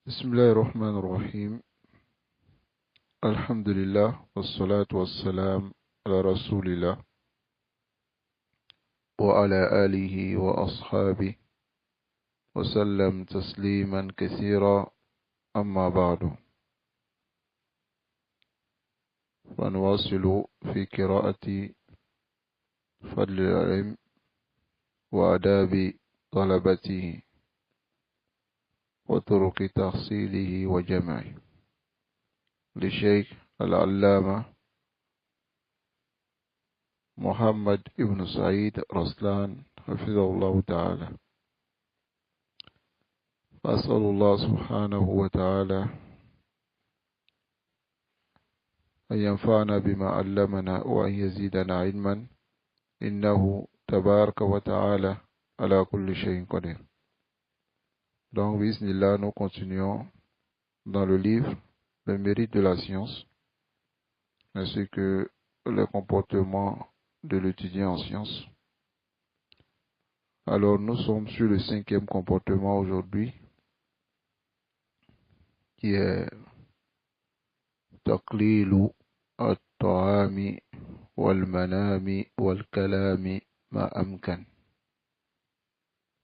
بسم الله الرحمن الرحيم. الحمد لله والصلاة والسلام على رسول الله وعلى آله وأصحابه وسلم تسليما كثيرا. أما بعد، فنواصل في قراءة فضل العلم وآداب طلبته وطرق تحصيله وجمعه للشيخ العلامة محمد ابن سعيد رسلان حفظه الله تعالى. أسأل الله سبحانه وتعالى أن ينفعنا بما علمنا وأن يزيدنا علما، إنه تبارك وتعالى على كل شيء قدير. Donc, bismillah, nous continuons dans le livre Le mérite de la science, ainsi que le comportement de l'étudiant en sciences. Alors, nous sommes sur le 5e comportement aujourd'hui, qui est taqlilu at-ta'ami wal-manami wal-kalami ma amkan.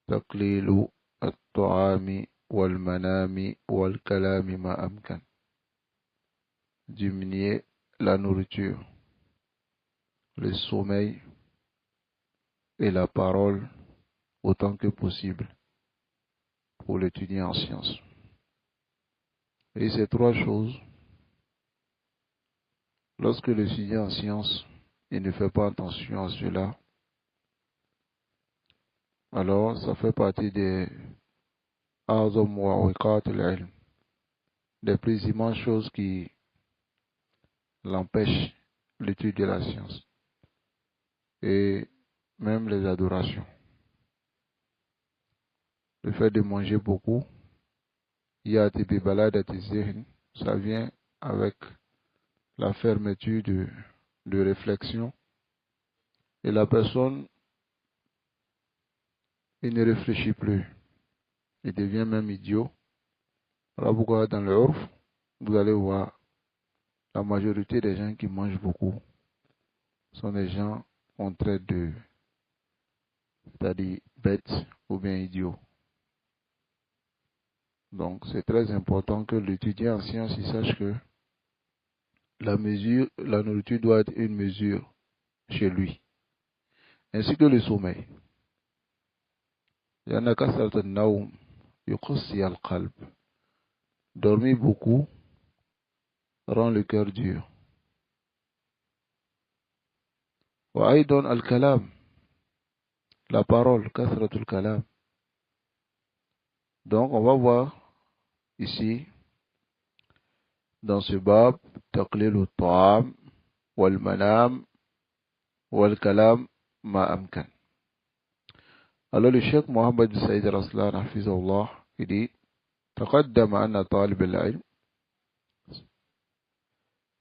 Taqlilu at-ta'ami wal-manami wal-kalami ma amkan. Diminuer la nourriture, le sommeil et la parole autant que possible pour l'étudiant en sciences. Et ces trois choses, lorsque l'étudiant en sciences il ne fait pas attention à cela, alors ça fait partie des a'zam wa'iqat al-ilm, des principales choses qui l'empêchent l'étude de la science et même les adorations. Le fait de manger beaucoup, ça vient avec la fermeture de réflexion, et la personne il ne réfléchit plus, il devient même idiot. Voilà pourquoi dans le urf, vous allez voir la majorité des gens qui mangent beaucoup sont des gens qu'on traite de, c'est-à-dire bêtes ou bien idiots. Donc c'est très important que l'étudiant en sciences il sache que la nourriture doit être une mesure chez lui, ainsi que le sommeil. Dormir beaucoup rend le cœur dur. وأيضا الكلام, la parole, كثرة الكلام. Donc on va voir ici dans ce bab تقليل الطعام والمنام والكلام ما أمكن. Alors le cheikh Mohammed bin Saïd Raslan hafizahullah, il dit تقدم أن طالب العلم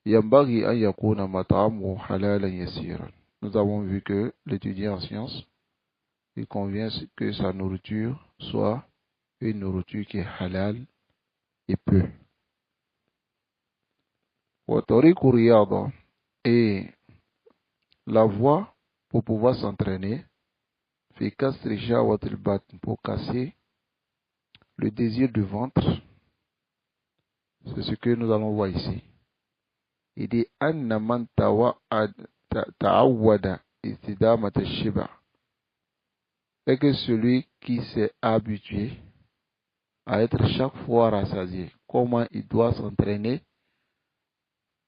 ينبغي أن يكون مطعمه حلالا يسيرا. Nous avons vu que l'étudiant en sciences, il convient que sa nourriture soit une nourriture qui est halal et peu. وطريق الرياضة, et la voie pour pouvoir s'entraîner, في كسر شهوة البطن, pour casser le désir du ventre. C'est ce que nous allons voir ici. Il dit أن من تعود استدامة الشبع, et que celui qui s'est habitué à être chaque fois rassasié, comment il doit s'entraîner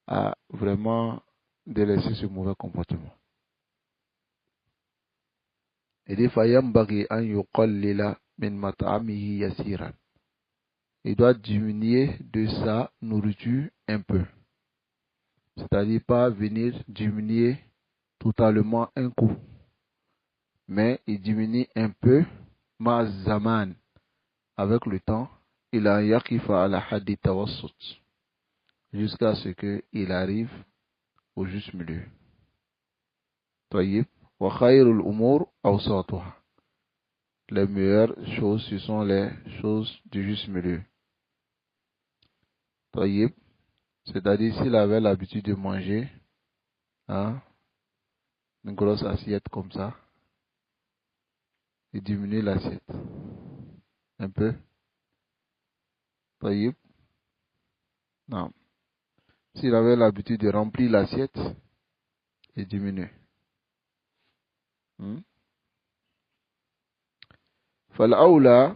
à vraiment délaisser ce mauvais comportement. Il dit فينبغي أن يقلل من مطعمه يسيرا, il doit diminuer de sa nourriture un peu, c'est-à-dire pas venir diminuer totalement un coup, mais il diminue un peu ma zaman, avec le temps, il a yakifa ala haddi tawassut, jusqu'à ce qu'il arrive au juste milieu. Tayyib, wa khayrul umur awsatuha, les meilleures choses ce sont les choses du juste milieu. Taïb, c'est-à-dire s'il avait l'habitude de manger hein, une grosse assiette comme ça, il diminue l'assiette un peu. Taïb, non. S'il avait l'habitude de remplir l'assiette, il diminue. فالأولى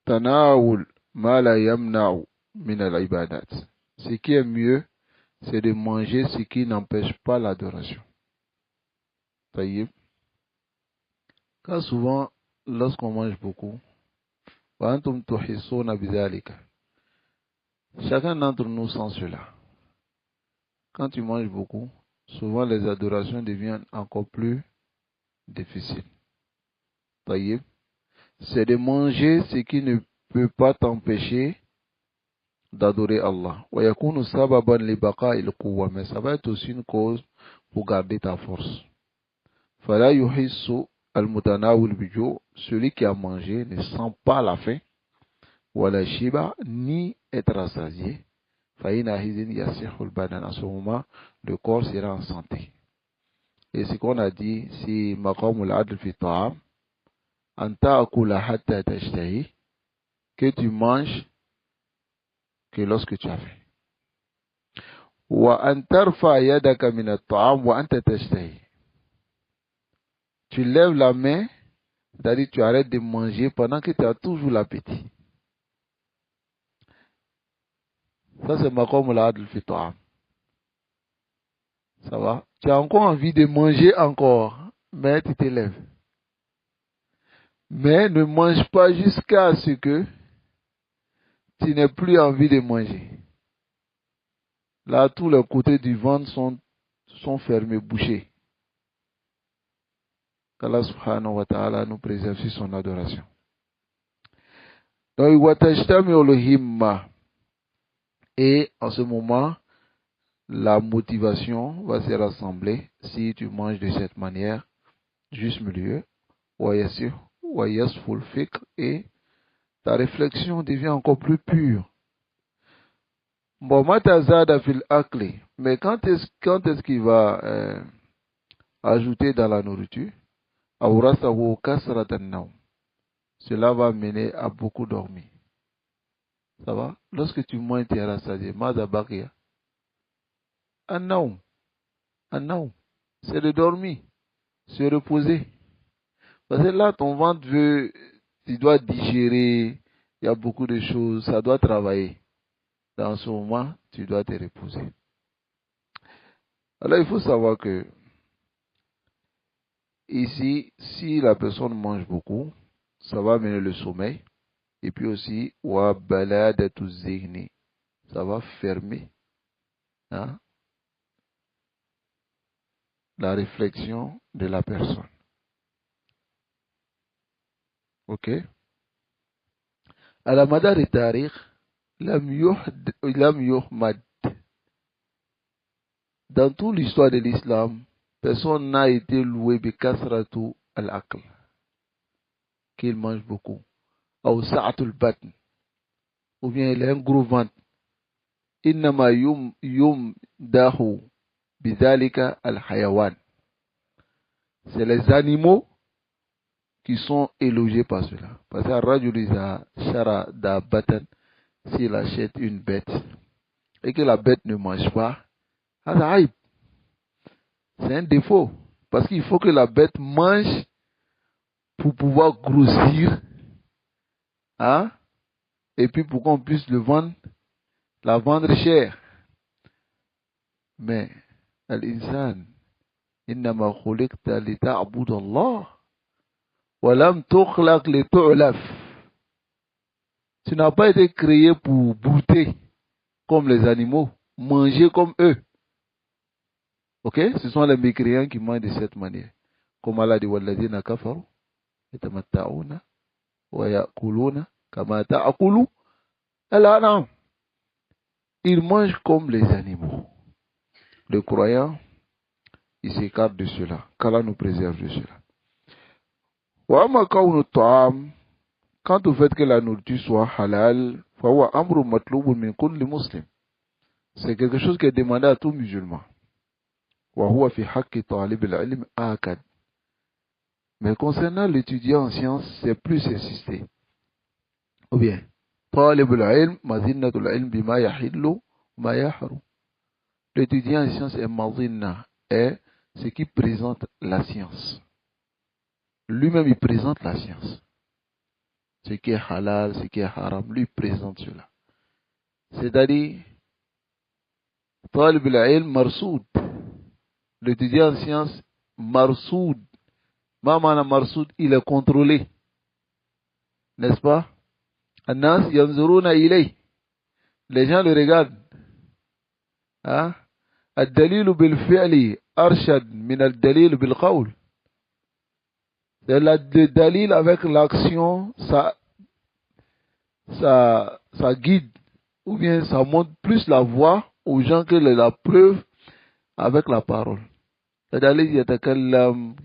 تناول ما لا يمنع من العبادات. Ce qui est mieux, c'est de manger ce qui n'empêche pas l'adoration. Taïb. Car souvent, lorsqu'on mange beaucoup, وأنتم تحسون بذلك. Chacun d'entre nous sent cela. Quand tu manges beaucoup, souvent les adorations deviennent encore plus difficiles. Taïb. C'est de manger ce qui ne peut pas t'empêcher d'adorer Allah. Mais ça va être aussi une cause pour garder ta force. Celui qui a mangé ne sent pas la faim, ni être rassasié. À ce moment, le corps sera en santé. Et ce qu'on a dit, si maqamul adl fi ta'am, que tu manges que lorsque tu as faim. Tu lèves la main, c'est-à-dire tu arrêtes de manger pendant que tu as toujours l'appétit. Ça c'est maqam al-adl fi ta'am. Ça va? Tu as encore envie de manger encore, mais tu te lèves. Mais ne mange pas jusqu'à ce que tu n'aies plus envie de manger. Là, tous les côtés du ventre sont fermés, bouchés. Qu'Allah subhanahu wa ta'ala nous préserve sur son adoration. Donc, et en ce moment, la motivation va se rassembler si tu manges de cette manière, juste milieu, et ta réflexion devient encore plus pure. Bon, mais quand est-ce qu'il va ajouter dans la nourriture? Cela va mener à beaucoup dormir. Ça va? Lorsque tu manges, tu es rassasié. Mazabakia. Anaum. C'est de dormir. Se reposer. Parce que là, ton ventre tu dois digérer. Il y a beaucoup de choses. Ça doit travailler. Dans ce moment, tu dois te reposer. Alors, il faut savoir que ici, si la personne mange beaucoup, ça va amener le sommeil. Et puis aussi, ça va fermer hein, la réflexion de la personne. Ok? À la madar et tarikh, lam yuhmad. Dans toute l'histoire de l'islam, personne n'a été loué bi kasratu al-aql, qu'il mange beaucoup. Ou sa'atul batn, ou bien il a un gros ventre. Innama dahu bidhalika al-hayawan. C'est les animaux qui sont élogiés par cela. Parce que Rajulisa Shara da Batan, s'il achète une bête et que la bête ne mange pas, c'est un défaut. Parce qu'il faut que la bête mange pour pouvoir grossir. Hein? Et puis pour qu'on puisse la vendre cher. Mais, al-insan, innama khuliqta li ta'bud Allah. Walam tukhlaq li tu'laf. Tu n'as pas été créé pour brouter comme les animaux, manger comme eux. Ok? Ce sont les mécréants qui mangent de cette manière. Comme Allah dit, walladina kafaru, yatamatta'una, wa ya'kuluna, kama ta'akulu, al-an'am. Ils mangent comme les animaux. Le croyant, il s'écarte de cela. Qu'Allah nous préserve de cela. Wa ma kawnu ta'am, quant au fait que la nourriture soit halal, فهو أمر مطلوب من كل مسلم. C'est quelque chose qui est demandé à tout musulman. وهو في حق طالب العلم آكد. Mais concernant l'étudiant en sciences, c'est plus insisté. Ou bien, طالب العلم مظنة العلم بما يحل وما يحرم. L'étudiant en sciences est mazina, est ce qui présente la science. Lui-même, il présente la science. Ce qui est halal, ce qui est haram, lui présente cela. C'est-à-dire, طالب العلم مرصود. L'étudiant en sciences, marsoud. Maman marsoud, il est contrôlé. N'est-ce pas? Anas yanzuruna ilay. Les gens le regardent. Hein? الدليل بالفعل أرشد من الدليل بالقول. Le dalil avec l'action, ça guide, ou bien ça montre plus la voie aux gens que la preuve avec la parole. Le dalil يتكلم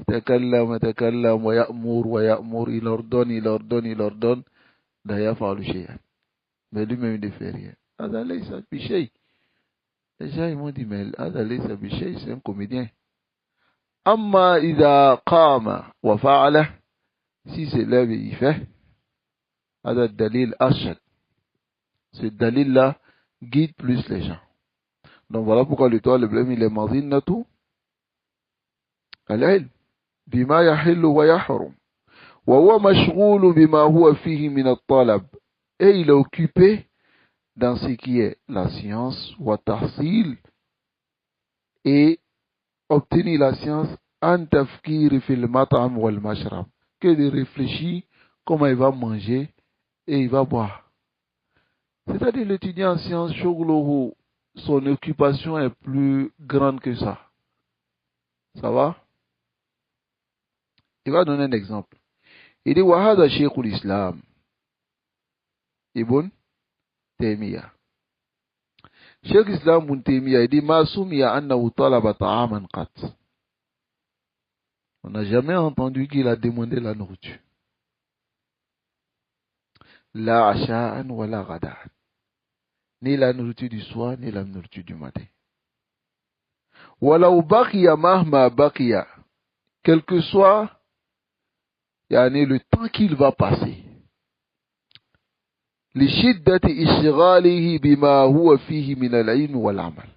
ويأمر, il ordonne, لا يفعل شيئا. Mais lui-même il ne fait rien. هذا ليس بشيء. Les gens ils m'ont dit, mais هذا ليس بشيء, c'est un comédien. أما إذا قام وفعله, si c'est là il fait, هذا الدليل أرشد. Ce dalil-là guide plus les gens. Donc voilà pourquoi le problème il est مظنة العلم بما يحل ويحرم وهو مشغول بما هو فيه من الطلب. Et il est occupé dans ce qui est la science وتحصيل, et obtenir la science en tafkir fil matam wal mashrab, que de réfléchir comment il va manger et il va boire. C'est-à-dire l'étudiant en sciences, son occupation est plus grande que ça. Ça va? Il va donner un exemple. Il dit wahada sheikhul islam ibn Taymiyyah. Cheikh Islam ibn Taymiyyah, il dit ma sumiya annahu talaba ta'aman qat. On n'a jamais entendu qu'il a demandé la nourriture. La asha'an wa la ghada'an. Ni la nourriture du soir, ni la nourriture du matin. Walau baqiya mahma baqiya. Quel que soit yani le temps qu'il va passer. لشدة إشغاله بما هو فيه من العلم والعمل.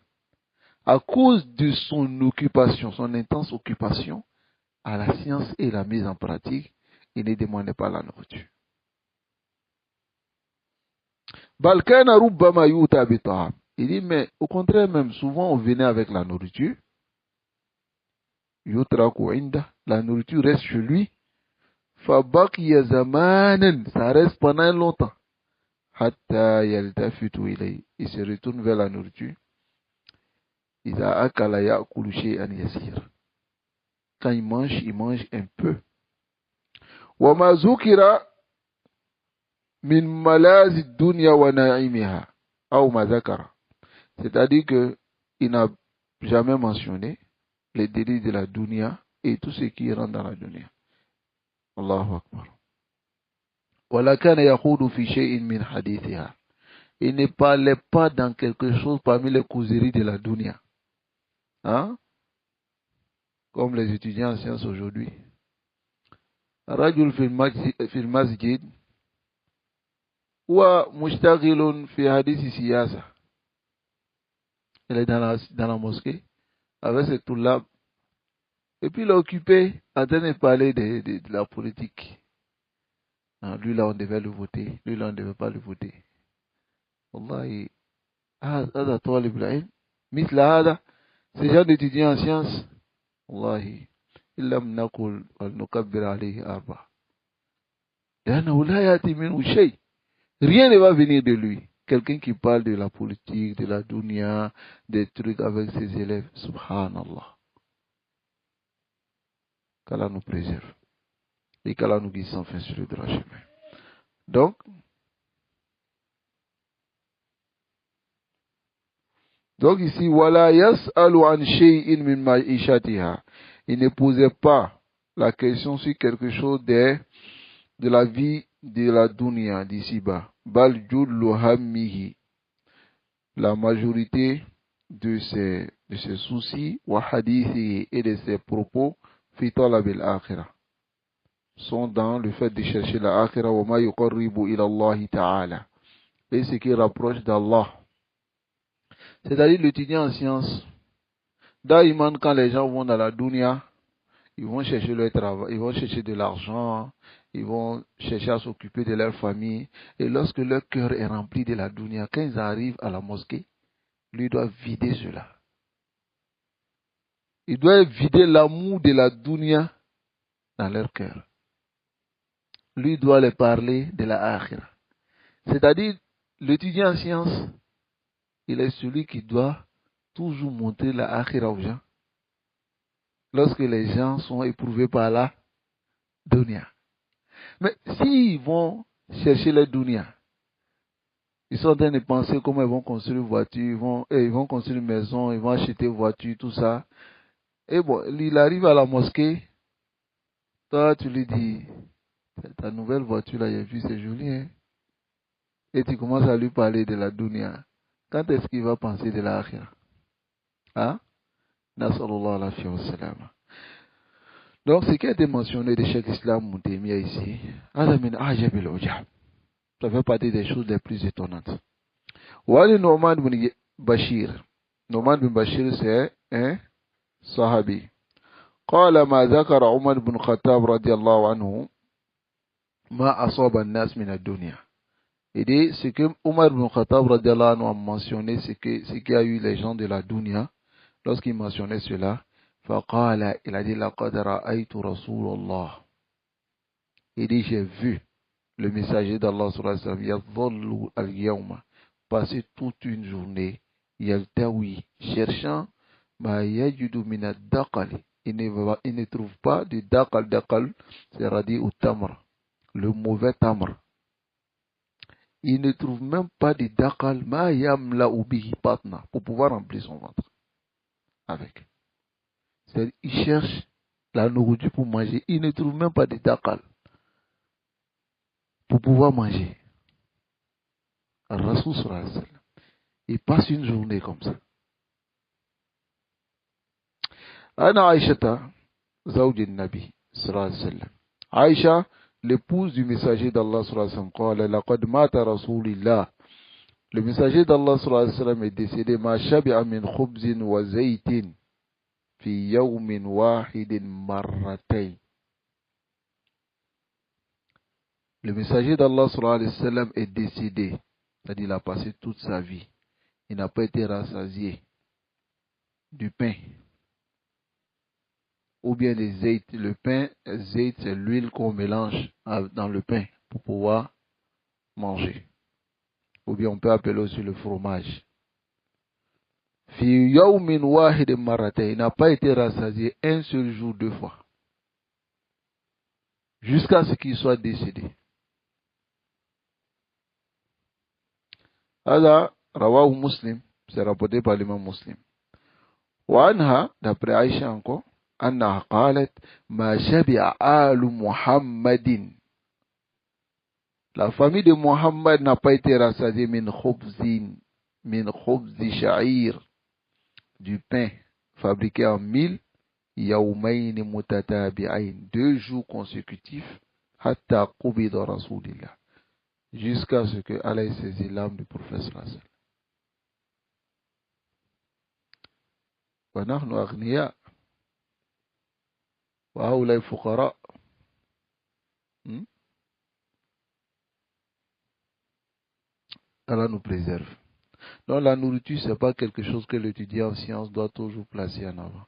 À cause de son occupation, son intense occupation à la science et la mise en pratique, il ne demandait pas la nourriture. بل كان ربما يؤتى بطعام. Il dit mais au contraire même souvent on venait avec la nourriture. يترك عنده, la nourriture reste chez lui. فبقي زمانا, ça reste pendant longtemps. Hatta yaltafitu ilay, il se retourne vers la nourriture. Iza akala ya'kulu shay'an yasir. Quand il mange un peu. Wa ma zukira min malazi dunya wa na'imiha, ou ma zakara. C'est-à-dire que il n'a jamais mentionné les délits de la dunya et tout ce qui rentre dans la dunya. Allahu Akbar. ولكان يخوض في شيء من حديثها. Il ne parlait pas dans quelque chose parmi les causeries de la dunya. Hein? Comme les étudiants en sciences aujourd'hui. رجل في المسجد ومشتغل في حديث سياسة. Il est dans la mosquée avec ses toulab. Et puis il est occupé en train de parler de la politique. Lui là on devait le voter, lui là on ne devait pas le voter. Wallahi, هذا طالب العلم مثل هذا, ces gens d'étudiants en sciences, wallahi, إن لم نقل ونكبر عليه أربعة لأنه لا يأتي منه شيء. Rien ne va venir de lui. Quelqu'un qui parle de la politique, de la dunya, des trucs avec ses élèves, subhanallah. Qu'Allah nous préserve. Et qu'Allah nous guide sans fin sur le droit chemin. Donc ici, wala yas'alu an shay'in min ma'ishatiha. Il ne posait pas la question sur quelque chose de la vie de la dunya d'ici-bas. bal jullu hammihi, la majorité de ses soucis, wa hadithi et de ses propos, fi talab al-akhirah, sont dans le fait de chercher la akhirah, wa ma yuqarribu ila Allah ta'ala, et ce qui rapproche d'Allah. C'est-à-dire l'étudiant en sciences, daïman, quand les gens vont dans la dunya, ils vont chercher leur travail, ils vont chercher de l'argent, ils vont chercher à s'occuper de leur famille. Et lorsque leur cœur est rempli de la dunya, quand ils arrivent à la mosquée, lui doit vider cela. Il doit vider l'amour de la dunya dans leur cœur. Lui doit leur parler de la akhira. C'est-à-dire, l'étudiant en sciences, il est celui qui doit toujours montrer la akhira aux gens. Lorsque les gens sont éprouvés par la dunya. Mais s'ils vont chercher la dunya, ils sont en train de penser comment ils vont construire une voiture, ils vont construire une maison, ils vont acheter une voiture, tout ça. Et bon, il arrive à la mosquée, toi tu lui dis, ta nouvelle voiture là, j'ai vu, c'est joli, hein? Et tu commences à lui parler de la dunya. Quand est-ce qu'il va penser de la akhira? Hein? Nasallallahu alayhi wa sallam. Donc, ce qui a été mentionné de Cheikh Islam Moutemia ici, ça fait partie des choses les plus étonnantes. Wali Norman bin Bashir. Norman bin Bashir, c'est un sahabi. قال ما ذكر عمر بن الخطاب رضي الله عنه ما أصاب الناس من الدنيا. Il dit, ce que Omar ibn Khattab radiallahu anhu a mentionné, c'est qu'il y a eu les gens de la dunya, lorsqu'il mentionnait cela, فقال, il a dit, لقد رأيت رسول الله. Il dit, j'ai vu le messager d'Allah sallallahu alayhi wa sallam, يظل اليوم, passer toute une journée, يلتوي, cherchant, ما يجد من الدقل. Il ne trouve pas de daqal. Daqal, c'est radis ou tamr, le mauvais tamr. Il ne trouve même pas de daqal, ma yamla ubihi patna, pour pouvoir remplir son ventre avec. C'est-à-dire, il cherche la nourriture pour manger. Il ne trouve même pas de daqal pour pouvoir manger. Rasul sallallahu alayhi wa sallam, il passe une journée comme ça. Ana Aïshata, zawj al-Nabi sallallahu alayhi wa sallam. Aïcha, l'épouse du messager d'Allah sallallahu alayhi wa sallam, le messager d'Allah sallallahu alayhi wa sallam est décédé, ma shabi'a min khubzin wa zaytin fi yawmin wahidin marratayn. Le messager d'Allah sallallahu alayhi wa sallam est décédé, c'est-à-dire il a passé toute sa vie, il n'a pas été rassasié du pain ou bien des zayt. Le pain, zayt, c'est l'huile qu'on mélange dans le pain pour pouvoir manger. Ou bien on peut appeler aussi le fromage. Fi yawmin wahidin marratayn, il n'a pas été rassasié un seul jour, 2 fois. Jusqu'à ce qu'il soit décédé. Hada rawahu Muslim, c'est rapporté par l'imam Muslim. Wa anha, d'après Aïcha encore, anna qalat ma shabi'a alu Muhammadin. La famille de Muhammad n'a pas été rassasiée min khubzi sha'ir, du pain fabriqué en mil, yawmayni mutatabi'ain, 2 jours consécutifs, hatta qubida rasulillah, jusqu'à ce que Allah ait saisi l'âme du prophète sallallahu alayhi wa sallam. Wa nahnu aghniya wa haulai fuqara. Allah nous préserve. Donc la nourriture, ce n'est pas quelque chose que l'étudiant en sciences doit toujours placer en avant.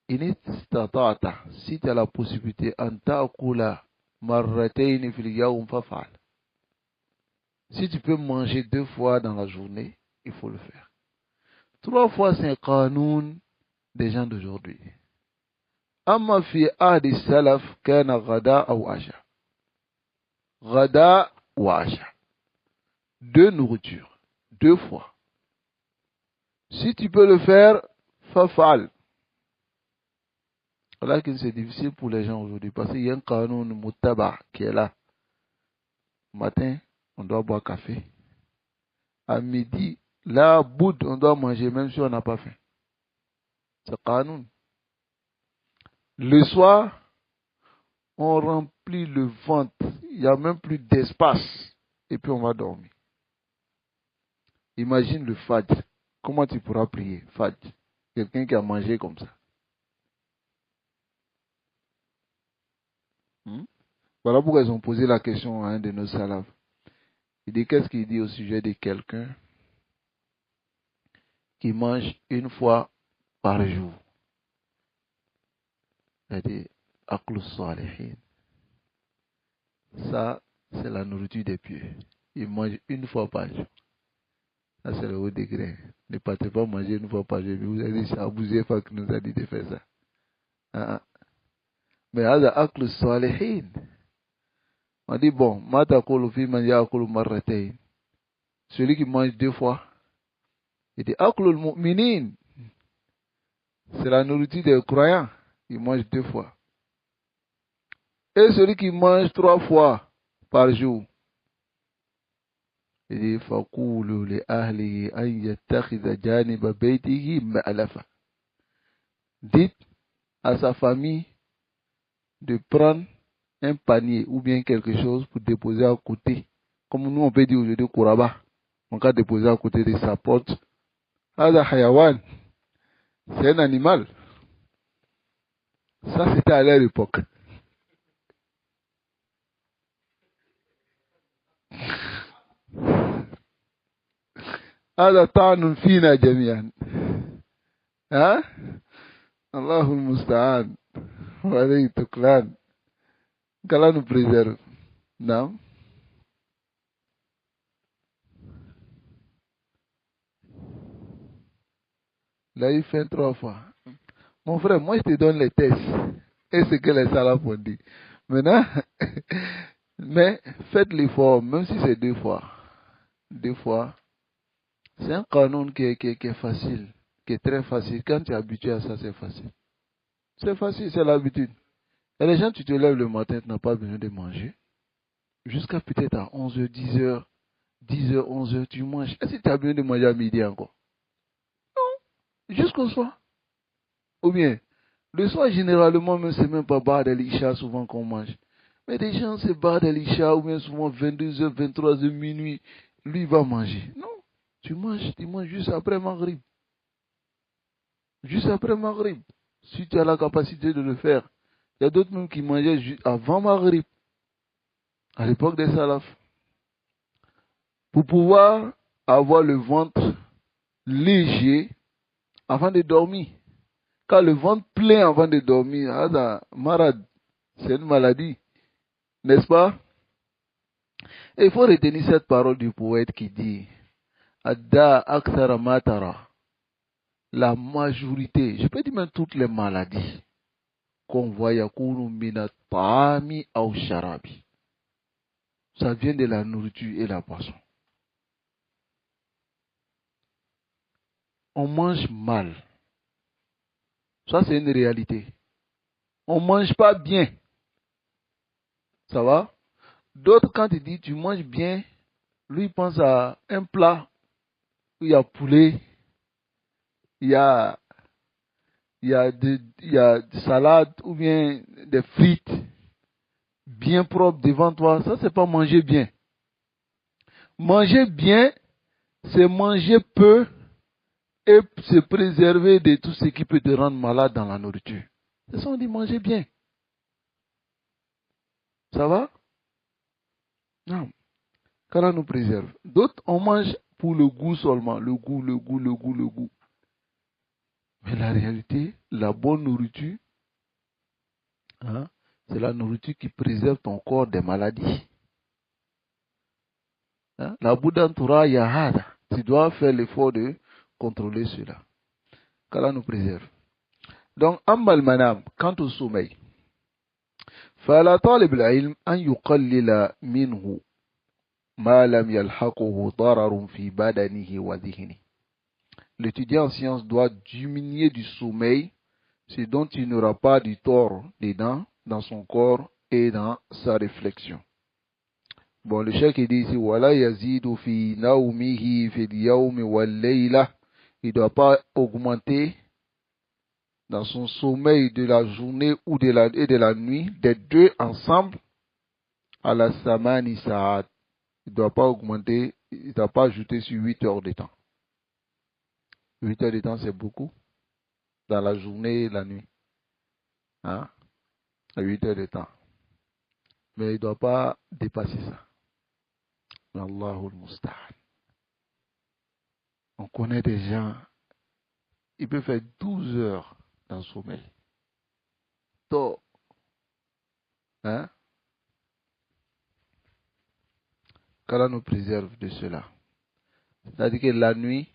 Si tu as la possibilité, si tu peux manger 2 fois dans la journée, il faut le faire. 3 fois, c'est un qanoun des gens d'aujourd'hui. Amma fi adi salaf kana ghada ou asha. Ghada ou asha. 2 nourritures, 2 fois. Si tu peux le faire, fafal. Voilà que c'est difficile pour les gens aujourd'hui parce qu'il y a un qanoun muttaba qui est là. Matin, on doit boire café. À midi, là, on doit manger même si on n'a pas faim. C'est qanoun. Le soir, on remplit le ventre. Il n'y a même plus d'espace. Et puis on va dormir. Imagine le fajr. Comment tu pourras prier, fajr? Quelqu'un qui a mangé comme ça. Voilà pourquoi ils ont posé la question à un de nos salafs. Il dit, qu'est-ce qu'il dit au sujet de quelqu'un qui mange une fois par jour? Il a dit, Aqlu salihin. Ça, c'est la nourriture des pieux. Il mange une fois par jour. Ça, c'est le haut degré. Ne partez pas manger une fois par jour. Vous avez dit, c'est Abu Zefa qui nous a dit de faire ça. Mais c'est Aqlu salihin. On dit, bon, Mata kolo fi man ya'kulu marratayn. Celui qui mange 2 fois, il dit, Aqlu al-mu'minin. C'est la nourriture des croyants. Il mange 2 fois. Et celui qui mange 3 fois par jour, il dit, Faqulu li ahlihi an yattakhidha janiba baytihi ma'alafa. Dites à sa famille de prendre un panier ou bien quelque chose pour déposer à côté. Comme nous on peut dire aujourd'hui Kouraba. On va déposer à côté de sa porte. Hada hayawan. C'est un animal. Ça c'était à leur époque. Hada ta'nun fina jami'an. Hein? Allahul musta'an. Wa alayhi tuklan. Qu'Allah nous préserve. Non? Là, il fait 3 fois. Mon frère, moi, je te donne les tests. Et ce que les salafs ont dit. Maintenant, mais faites l'effort, même si c'est 2 fois. 2 fois. C'est un canon qui est facile, qui est très facile. Quand tu es habitué à ça, c'est facile. C'est facile, c'est l'habitude. Et les gens, tu te lèves le matin, tu n'as pas besoin de manger. Jusqu'à peut-être à 11h, 10h, 10h, 11h, tu manges. Est-ce que tu as besoin de manger à midi encore? Non. Jusqu'au soir. Ou bien, le soir, généralement, même c'est même pas bar d'Elisha souvent qu'on mange. Mais des gens, c'est bar d'Elisha, ou bien souvent 22h, 23h, minuit, lui, il va manger. Non. Tu manges juste après Maghrib. Juste après Maghrib. Si tu as la capacité de le faire. Il y a d'autres même qui mangeaient avant Maghrib. À l'époque des salafs. Pour pouvoir avoir le ventre léger avant de dormir. Car le ventre plein avant de dormir, c'est une maladie. N'est-ce pas? Et il faut retenir cette parole du poète qui dit Adda akthara matara. La majorité, je peux dire même toutes les maladies qu'on voit yakunu mina ta'ami ou sharabi. Ça vient de la nourriture et la boisson. On mange mal. Ça, c'est une réalité. On ne mange pas bien. Ça va? D'autres, quand ils disent tu manges bien, lui, il pense à un plat où il y a poulet, il y a des salades ou bien des frites bien propres devant toi. Ça, c'est pas manger bien. Manger bien, c'est manger peu et se préserver de tout ce qui peut te rendre malade dans la nourriture. C'est ça, on dit manger bien. Ça va? Non. Qu'Allah nous préserve. D'autres, on mange pour le goût seulement. Le goût. Mais la réalité, la bonne nourriture, hein, c'est la nourriture qui préserve ton corps des maladies. Hein? La boudantura yahada. Tu dois faire l'effort de contrôler cela. Qu'Allah nous préserve. Donc, Ambal Manam, quant au sommeil, فلا طالب العلم أن يقلل منه ما لم يلحقه ضرر في بدنه وذهنه. L'étudiant en sciences doit diminuer du sommeil, ce dont il n'aura pas du tort dedans, dans son corps et dans sa réflexion. Bon, le cheikh il dit ici, Wala yazidu fi nawmihi fi yawmi wal layla. Il ne doit pas augmenter dans son sommeil de la journée ou de la nuit, des deux ensemble, à la samani sa'at. Il ne doit pas augmenter, il ne doit pas ajouter sur 8 heures de temps. 8 heures de temps, c'est beaucoup dans la journée et la nuit. Hein? 8 heures de temps. Mais il ne doit pas dépasser ça. Allahul Musta'an. On connaît des gens, ils peuvent faire 12 heures dans le sommeil. Tôt. Hein? Qu'Allah nous préserve de cela. C'est-à-dire que la nuit,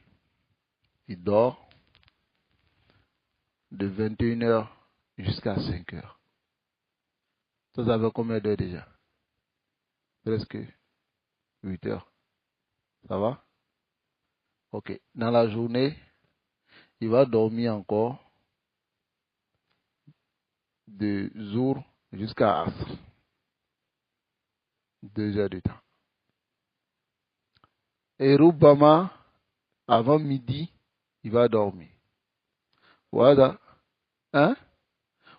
il dort de 21 heures jusqu'à 5 heures. Ça fait combien d'heures déjà? Presque 8 heures. Ça va? Ok. Dans la journée, il va dormir encore de jour jusqu'à Asr. 2 heures de temps. Et Rubama, avant midi, il va dormir. Voilà. Hein?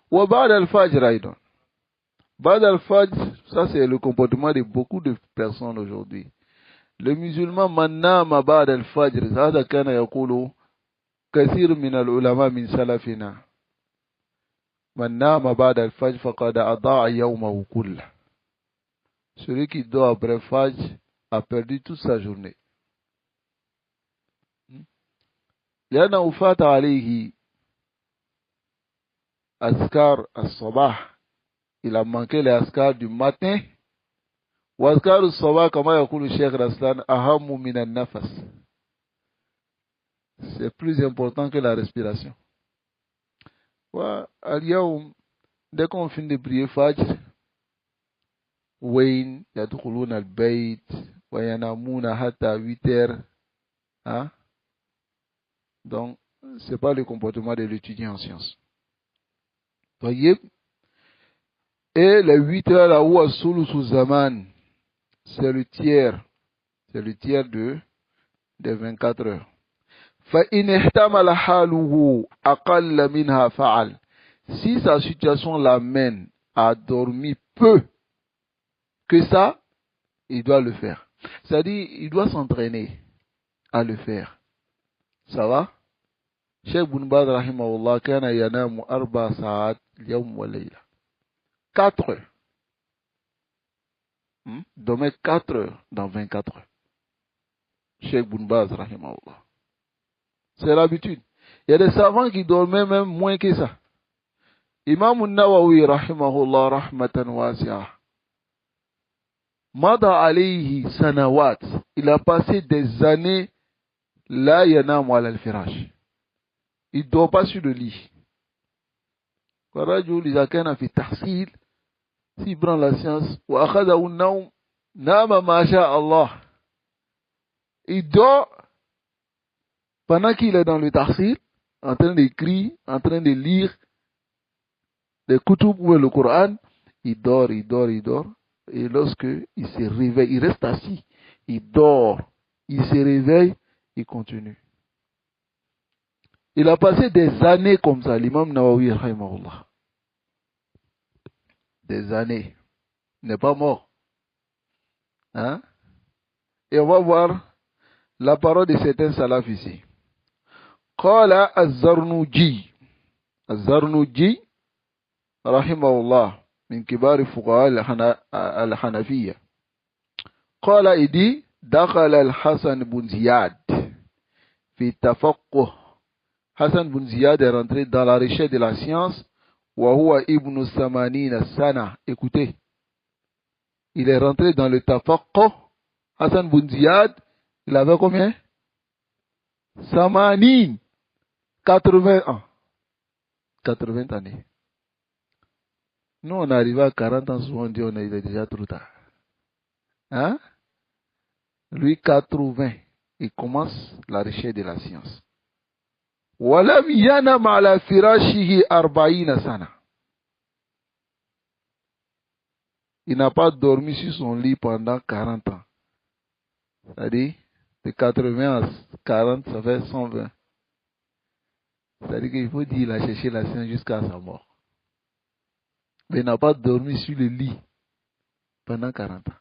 Ou Ba'd al-Fajr, Aïdon. Ba'd al-Fajr, ça c'est le comportement de beaucoup de personnes aujourd'hui. Le musulman, Mannama Ba'd al-Fajr, ça kana yakulu kathir min al-ulama min salafina. Mannama Ba'd al-Fajr, faqad ada'a yawmahu kullah. Celui qui dort après Fajr a perdu toute sa journée. لأنه فات عليه أذكار الصباح. Il a manqué les askars du matin. وأذكار الصباح كما يقول الشيخ رسلان أهم من النفس. C'est plus important que la respiration. اليوم dès qu'on finit de prier Fajr, وين يدخلون البيت وينامون حتى 8 heures. Hein? Donc, ce n'est pas le comportement de l'étudiant en sciences. Voyez? Et les 8 heures là où Asulu Zaman, c'est le tiers des 24 heures. فَإِنْ احْتَمَلَ حَالُهُ أَقَلَّ مِنْهَا فَعَلْ. Si sa situation l'amène à dormir peu que ça, il doit le faire. C'est-à-dire, il doit s'entraîner à le faire. Ça va? Cheikh Ibn Baz rahimahullah kana yanamu 4 sa'at al-yawm wa layla. 4 heures. Dormait 4 heures dans 24 heures. Cheikh Ibn Baz rahimahullah. C'est l'habitude. Il y a des savants qui dormaient même moins que ça. Imam al-Nawawi rahimahullah rahmatan wasi'ah. Mada alayhi sanawat. Il a passé des années la yanamu ala al-firash. Il ne dort pas sur le lit. S'il prend la science, il dort pendant qu'il est dans le tahsil, en train d'écrire, en train de lire les kutub ou le Coran. Il dort. Et lorsque il se réveille, il reste assis. Il dort. Il se réveille, il continue. Il a passé des années comme ça, l'imam Nawawi rahimahullah. Des années. Il n'est pas mort. Hein? Et on va voir la parole de certains salafs ici. Qala az-Zarnuji. Az-Zarnuji rahimahullah min kibari fuqaha al-Hanafiyya. Qala idi dakhala al-Hasan ibn Ziyad fi tafaqquh. Hassan ibn Ziyad est rentré dans la recherche de la science. Wa huwa ibn Samanina sana. Écoutez, il est rentré dans le tafaqquh. Hassan ibn Ziyad, il avait combien? Samanin. 80 ans. 80 années. Nous, on arrive à 40 ans, souvent on dit on est déjà trop tard. Hein? Lui, 80. Il commence la recherche de la science. ولم ينم على فراشه 40 سنة. il n'a pas dormi sur son lit pendant 40 ans. C'est-à-dire, de 80 à 40, ça fait 120. C'est-à-dire qu'il faut dire qu'il a cherché la science jusqu'à sa mort. Mais il n'a pas dormi sur le lit pendant 40 ans.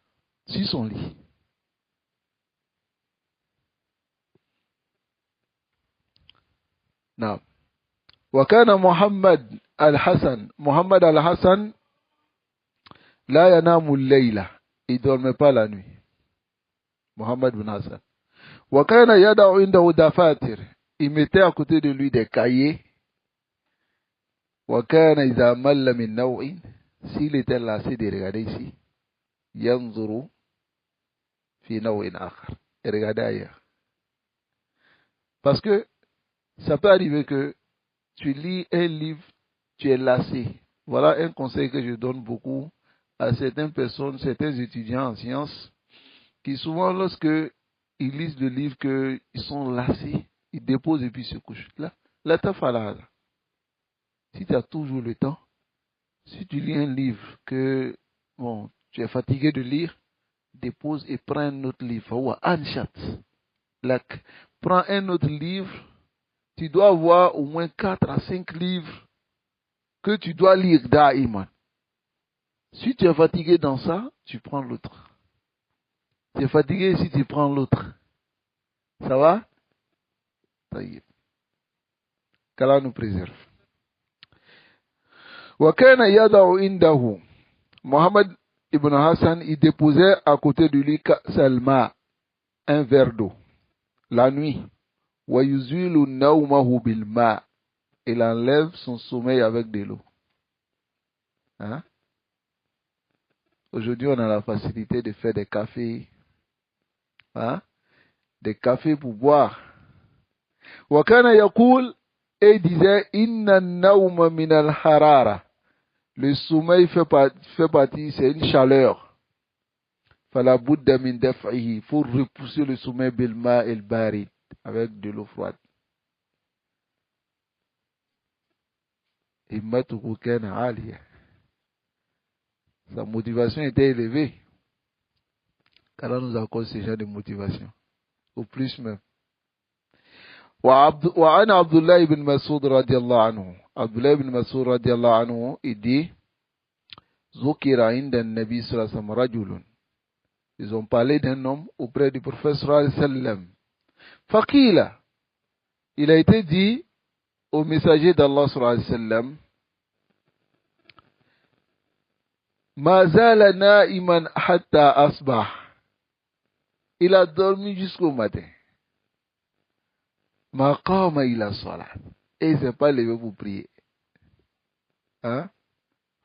Sur son lit. Non. وكان محمد الحسن لا ينام الليلة. Il ne dormait pas la nuit. Mohammed bin Hassan. وكان يدع عنده دفاتر. Il mettait à côté de lui des cahiers. وكان إذا مل من نوع. S'il était lassé de regarder ici, ينظر في نوع آخر. Et regarder ailleurs. Parce que ça peut arriver que tu lis un livre, tu es lassé. Voilà un conseil que je donne beaucoup à certaines personnes, certains étudiants en sciences, qui souvent, lorsque ils lisent le livre, qu'ils sont lassés, ils déposent et puis se couchent. Là, t'as fallu. Si tu as toujours le temps, si tu lis un livre que, bon, tu es fatigué de lire, dépose et prends un autre livre. Ou un chat. Prends un autre livre. Tu dois avoir au moins 4 à 5 livres que tu dois lire d'Aïman. Si tu es fatigué dans ça, tu prends l'autre. Tu es fatigué si tu prends l'autre. Ça va? Qu'Allah nous préserve. وَكَانَ يَدَعُ إِنْدَهُ. Mohammed ibn Hassan, il déposait à côté de lui Salma, un verre d'eau, la nuit. وَيُزِيلُ نَوْمَهُ بِالْمَاءِ. Il enlève son sommeil avec de l'eau. Hein? Aujourd'hui, on a la facilité de faire des cafés. Hein? Des cafés pour boire. وَكَانَ يَقُولُ. Et il disait, Inna nauma min al-harara. Le sommeil fait partie, c'est une chaleur. Fala budda min daf'ihi. Il faut repousser le sommeil bilma el barid, avec de l'eau froide. Himmatuhu kana aliya. Sa motivation était élevée. Car nous accorde ce genre de motivation. Au plus même. وعن عبد الله بن مسعود رضي الله عنه. عبد الله بن مسعود رضي الله عنه, il dit, ذكر عند النبي صلى الله عليه وسلم رجل. Ils ont parlé d'un homme auprès du prophète sallallahu alayhi wa sallam. Faqila. Il a été dit au messager d'Allah sallallahu alayhi wa sallam, Ma zala na'iman hatta asbah. Il a dormi jusqu'au matin. Ma qama ila salat. Et il ne s'est pas levé pour prier. Hein?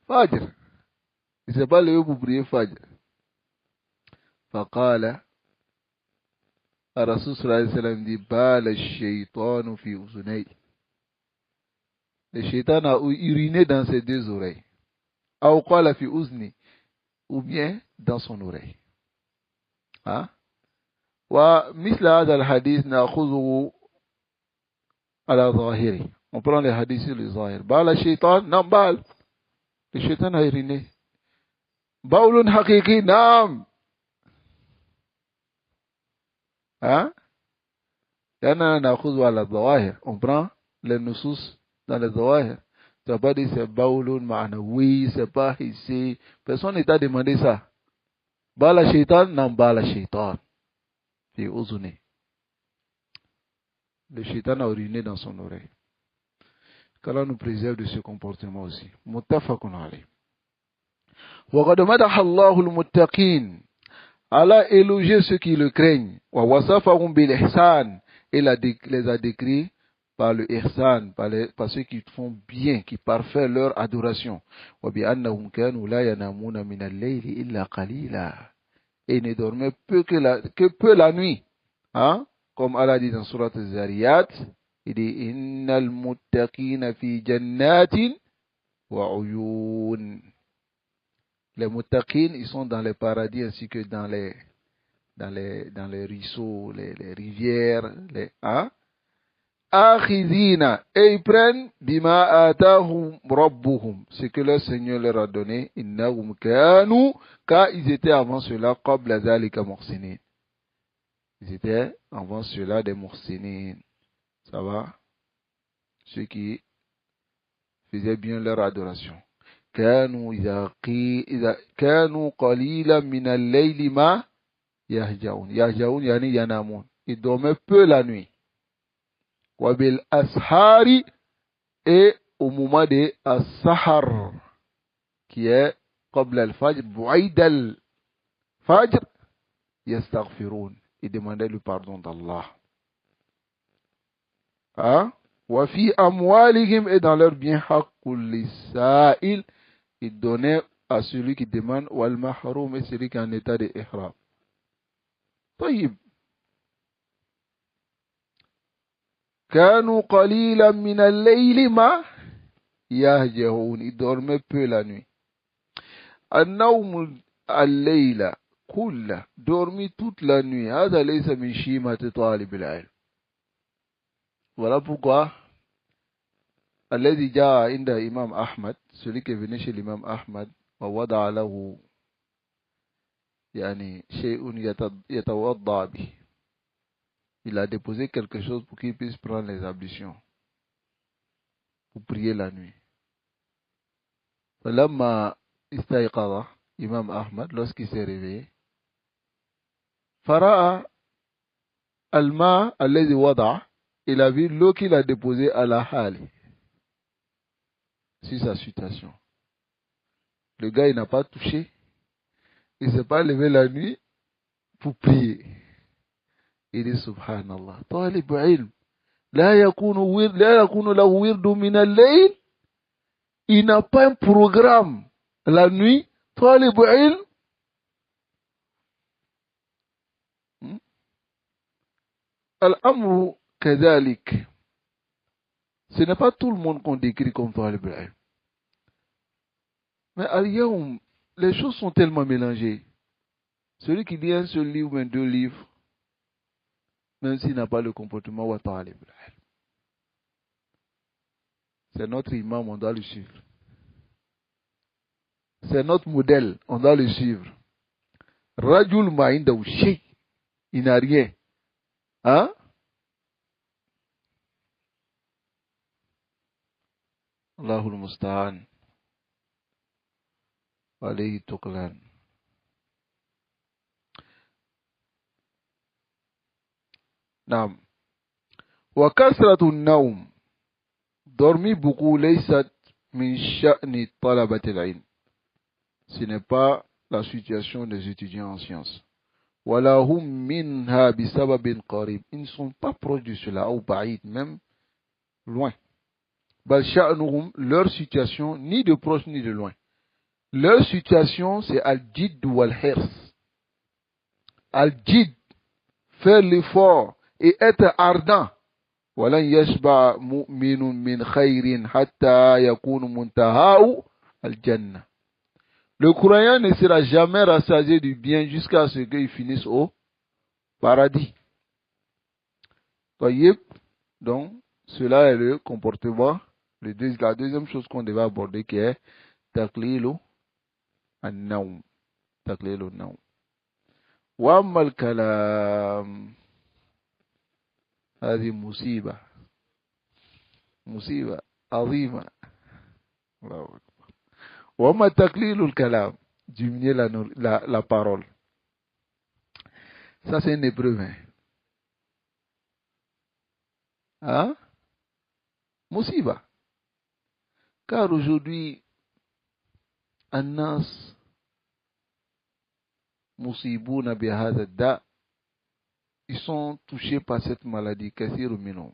Fajr. Il ne s'est pas levé pour prier Fajr. Faqala. Rasul sallallahu alayhi wa sallam dit, Bala shaytanu fi uzunay. Le shaitan a uriné dans ses 2 oreilles. Ou qala fi uzni. Ou bien dans son oreille. Hein? Wa misla hadha al-hadith na'khudhuhu ala zahiri. On prend les hadiths sur le zahir. Bala shaitan, non bal. Le shaitan a uriné. Baulun haqiqi, naam. Hein? Yana na'khudhu ala zawahir. On prend les nusus dans les zawahir. Tu n'as pas dit c'est baulun ma'ana. Oui, c'est pas ici. Personne ne t'a demandé ça. Bala shaitan, non bala shaitan. Et ozone. Le shaitan a uriné dans son oreille. Qu'Allah nous préserve de ce comportement aussi. Muttafaqun alayh. Wa qad madaha Allahu al-muttaqin. Allah élogié ceux qui le craignent. Wa wasafahum bil ihsan. Et les a décrits par le ihsan, par ceux qui font bien, qui parfaient leur adoration. Wa bi annahum kanu la yanamuna min al-layli illa qalila. Et ne dormaient que peu la nuit. Hein? Comme Allah dit dans Surat al-Zariyat, il dit Innal muttaqina fi jannatin wa uyun. Les muttaqin, ils sont dans les paradis ainsi que dans les ruisseaux, les rivières, hein? akhidina, et ils prennent bima atahum rabbuhum, ce que leur Seigneur leur a donné, innahum kanu, car ils étaient avant cela qabla dhalika muhsinin. Ils étaient avant cela des muhsinin. Ça va? Ceux qui faisaient bien leur adoration. كانوا قليلا من الليل ما يهجعون يعني ينامون. Ils dormaient peu la nuit. Wabil ashari, et au moment de as-sahar, qui est qabla al-fajr, bu'aid al-fajr, yastaghfiroun, ils demandaient le pardon d'Allah. Hein? Wa fi amwalihim, et dans leur bien, haqqul lisa'il, ils donnaient à celui qui demande, wal mahroum, et celui qui est en état de ihram. طيب. كانوا قليلا من الليل ما يهجعون, ils dormaient peu la nuit. النوم الليل كله, dormi toute la nuit, هذا ليس من شيمة طالب العلم. Voilà pourquoi الذي جاء عند Imam Ahmad, celui qui est venu chez l'imam Ahmad, ووضع له يعني شيء يتوضأ به, il a déposé quelque chose pour qu'il puisse prendre les ablutions pour prier la nuit. فلما استيقظ Imam Ahmad, lorsqu'il s'est réveillé, فرأى الماء الذي وضع, il a vu l'eau qu'il a déposée à la hali, sur sa situation. Le gars, il n'a pas touché, il ne s'est pas levé la nuit pour prier. Il dit subhanallah, طالب علم لا يكون له ورد من الليل, il n'a pas un programme la nuit. طالب علم, الأمر كذلك. Ce n'est pas tout le monde qu'on décrit comme طالب العلم. Mais al-yawm, les choses sont tellement mélangées. Celui qui lit un seul livre ou deux livres, même s'il n'a pas le comportement wa talib al-ilm, c'est notre imam, on doit le suivre. C'est notre modèle, on doit le suivre. Rajul ma'indahu shay, il n'a rien. Hein? Allahul musta'an. Alayhi tuqlan. Naam. Wa kasratu an-nawm, dormir beaucoup, laysat min sha'ni talabati al-ilm. Ce n'est pas la situation des étudiants en sciences. Wala hum minha bisababin qarib. Ils ne sont pas proches de cela, ou ba'id, même loin. Bal sha'nuhum, leur situation, ni de proche ni de loin. Leur situation, c'est al-jid wal-hirs. Al-jid, faire l'effort et être ardent. Walan yashba mu'minun min khayrin hatta yakunu muntaha'u al-jannah. Le croyant ne sera jamais rassasié du bien jusqu'à ce qu'il finisse au paradis. Donc, cela est le comportement, la deuxième chose qu'on devait aborder, qui est taqlilu an-nawm. Taqlilu an-nawm. Wa amma al-kalam, هذه مصيبة عظيمة. الله أكبر. وما تقليل الكلام, diminuer la parole. Ça, c'est une épreuve. Hein? Musiba. Car aujourd'hui, الناس مصيبون بهذا الداء, ils sont touchés par cette maladie. كثير منهم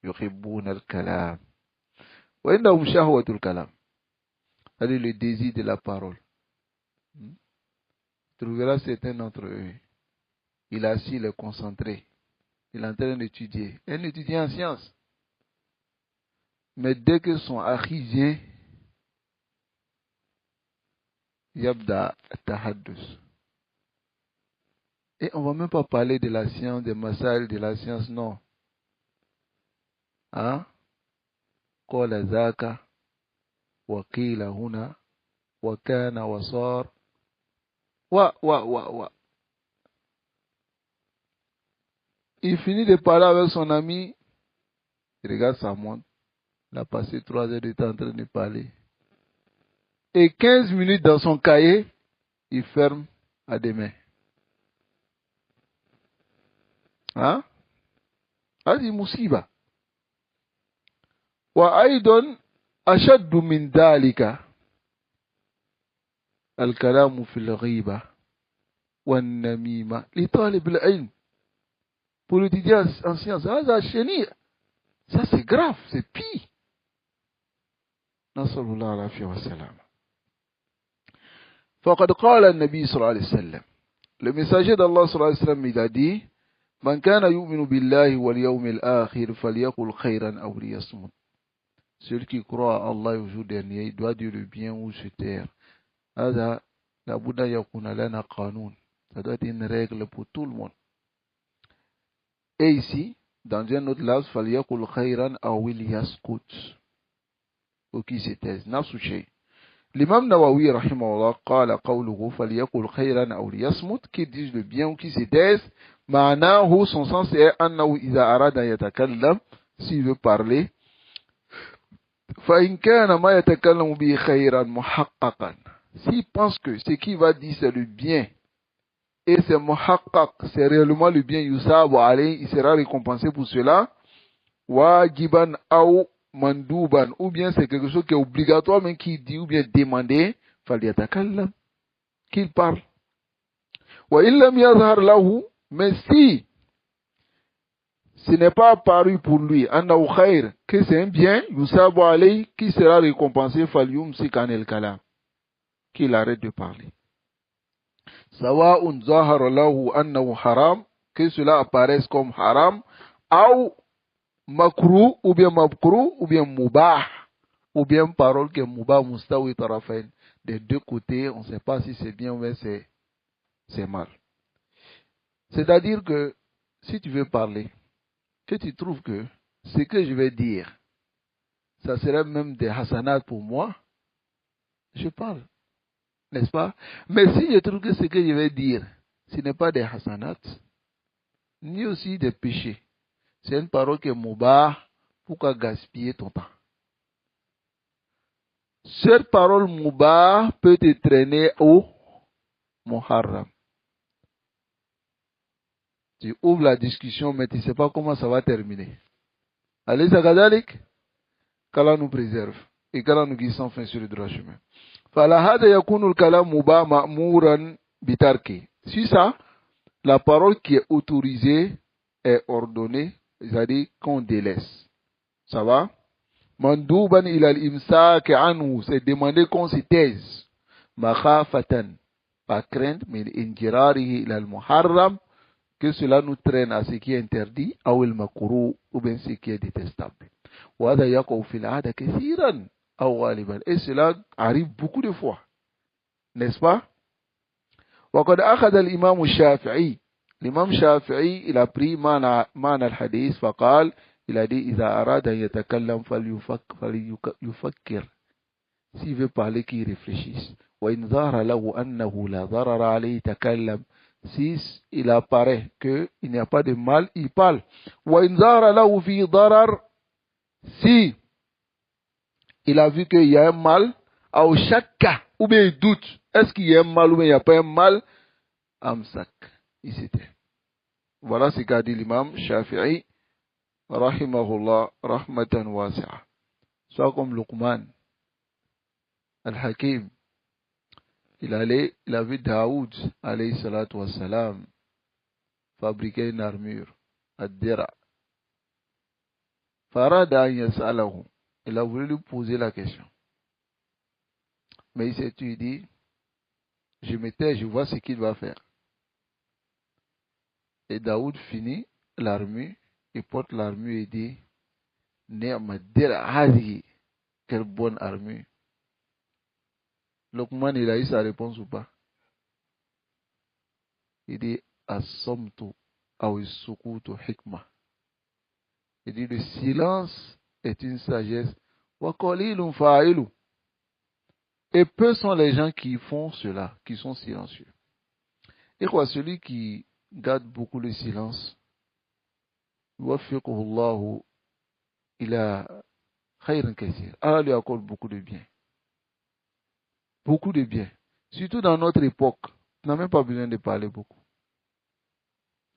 يحبون الكلام وعندهم شهوة الكلام, c'est-à-dire le désir de la parole. Tu trouveras certains d'entre eux, il a assis, il est concentré, il est en train d'étudier, un étudiant en sciences. Mais dès que son akhi vient, yabda tahaddus. Et on ne va même pas parler de la science, des massales de la science, non. Hein? قال ذاك وقيل هنا وكان وصار و. Il finit de parler avec son ami. Il regarde sa montre. Il a passé 3 heures de temps en train de parler. Et 15 minutes dans son cahier, il ferme à demain. Hein? هذه مصيبة. وأيضا أشد من ذلك الكلام في الغيبة والنميمة لطالب العلم. Pour l'étudiant en sciences, ça c'est grave, c'est pire. نسأل الله العافية والسلامة. فقد قال النبي صلى الله عليه وسلم, le messager d'Allah صلى الله عليه وسلم, il a dit, من كان يؤمن بالله واليوم الآخر فليقل خيرا أو ليصمت. Celui qui croit à Allah et au jour dernier, il doit dire le bien ou se taire. هذا لابد يكون لنا قانون. Ça doit être une règle pour tout le monde. Et ici, dans un autre lafz, فليقل خيرا أو ليسكت. Ou qui se taise. نفس الشيء. L'imam Nawawi rahimahullah قال قوله فليقل خيرا أو ليصمت, qui dit le bien ou qui se taise, معناه, son sens est أنه إذا أراد أن يتكلم, s'il veut parler, فإن كان ما يتكلم به خيرا محققا, s'il pense que ce qu'il va dire c'est le bien, et c'est muhaqqaq, c'est réellement le bien, yusabu alayhi, il sera récompensé pour cela, wajiban ou mandouban, ou bien c'est quelque chose qui est obligatoire, mais qui dit, ou bien demandé, falyatakallam, qu'il parle. Wa illam yazhar lahu, mais si ce n'est pas apparu pour lui, annahu khair, que c'est un bien, yusabu alayhi, qui sera récompensé, falyumsik anil kalam, qu'il arrête de parler. Sawa'un zahara lahu annahu haram, que cela apparaisse comme haram, ou makruh, ou bien makruh, ou bien mubah, ou bien parole qui est mubah, mustawi tarafain. Des deux côtés, on ne sait pas si c'est bien ou bien c'est mal. C'est-à-dire que, si tu veux parler, que tu trouves que ce que je vais dire, ça serait même des hasanats pour moi, je parle. N'est-ce pas? Mais si je trouve que ce que je vais dire, ce n'est pas des hasanats, ni aussi des péchés, c'est une parole qui est mubah, pourquoi gaspiller ton temps? Cette parole mubah peut te traîner au muharram. Tu ouvres la discussion, mais tu ne sais pas comment ça va terminer. Allez, Zakadalik, qu'Allah nous préserve et qu'Allah nous guide sans fin sur le droit chemin. فَلَهَذَا يَكُونُ الْكَلَامُ مُبَاحًا مَأْمُورًا بِتَرْكِهِ. Si ça, la parole qui est autorisée est ordonnée, c'est-à-dire qu'on délaisse. Ça va? Mandouban ila al-imsak anhu, c'est demander qu'on se taise. Makhafatan, pas crainte, mais injirarihi ila al-muharram, que cela nous traîne à ce qui est interdit, ou al-makruh, ou bien ce qui est détestable. Wa hadha yaqau fil 'ada kathiran aw ghaliban, et cela arrive beaucoup de fois. N'est-ce pas? Wa qad akhadha al-imam al-Shafi'i. L'imam Shafi'i, il a pris mana al-hadith, faqal, il a dit, إذا أراد أن يتكلم فليفكر. S'il veut parler, qu'il réfléchisse. وإن ظهر له أنه لا ضرر عليه تكلم. Si il apparaît qu'il n'y a pas de mal, il parle. وإن ظهر له في ضرر. Si il a vu qu'il y a un mal, أو شك, ou bien il doute, est-ce qu'il y a un mal ou bien il n'y a pas un mal, أمسك. Il s'était. Voilà ce qu'a dit l'imam Shafi'i rahimahullah rahmatan wasi'a. Soit comme Luqman al-Hakim, il a vu Daoud alayhi salatu wassalam fabriquer une armure, ad-dira. Farada an yas'alahu, il a voulu lui poser la question. Mais il s'est dit, je me tais, je vois ce qu'il va faire. Et Daoud finit l'armure, il porte l'armure et dit, Ni'ma dira hadihi, quelle bonne armure. Luqman, il a eu sa réponse ou pas? Il dit, as-samtu aw as-sukutu hikma. Il dit le silence est une sagesse. Wa qalilun fa'ilu. Et peu sont les gens qui font cela, qui sont silencieux. Et quoi, celui qui garde beaucoup le silence, wafiqhullahu ila khayran kathir. Allah lui accorde beaucoup de bien. Beaucoup de bien. Surtout dans notre époque. Tu n'as même pas besoin de parler beaucoup.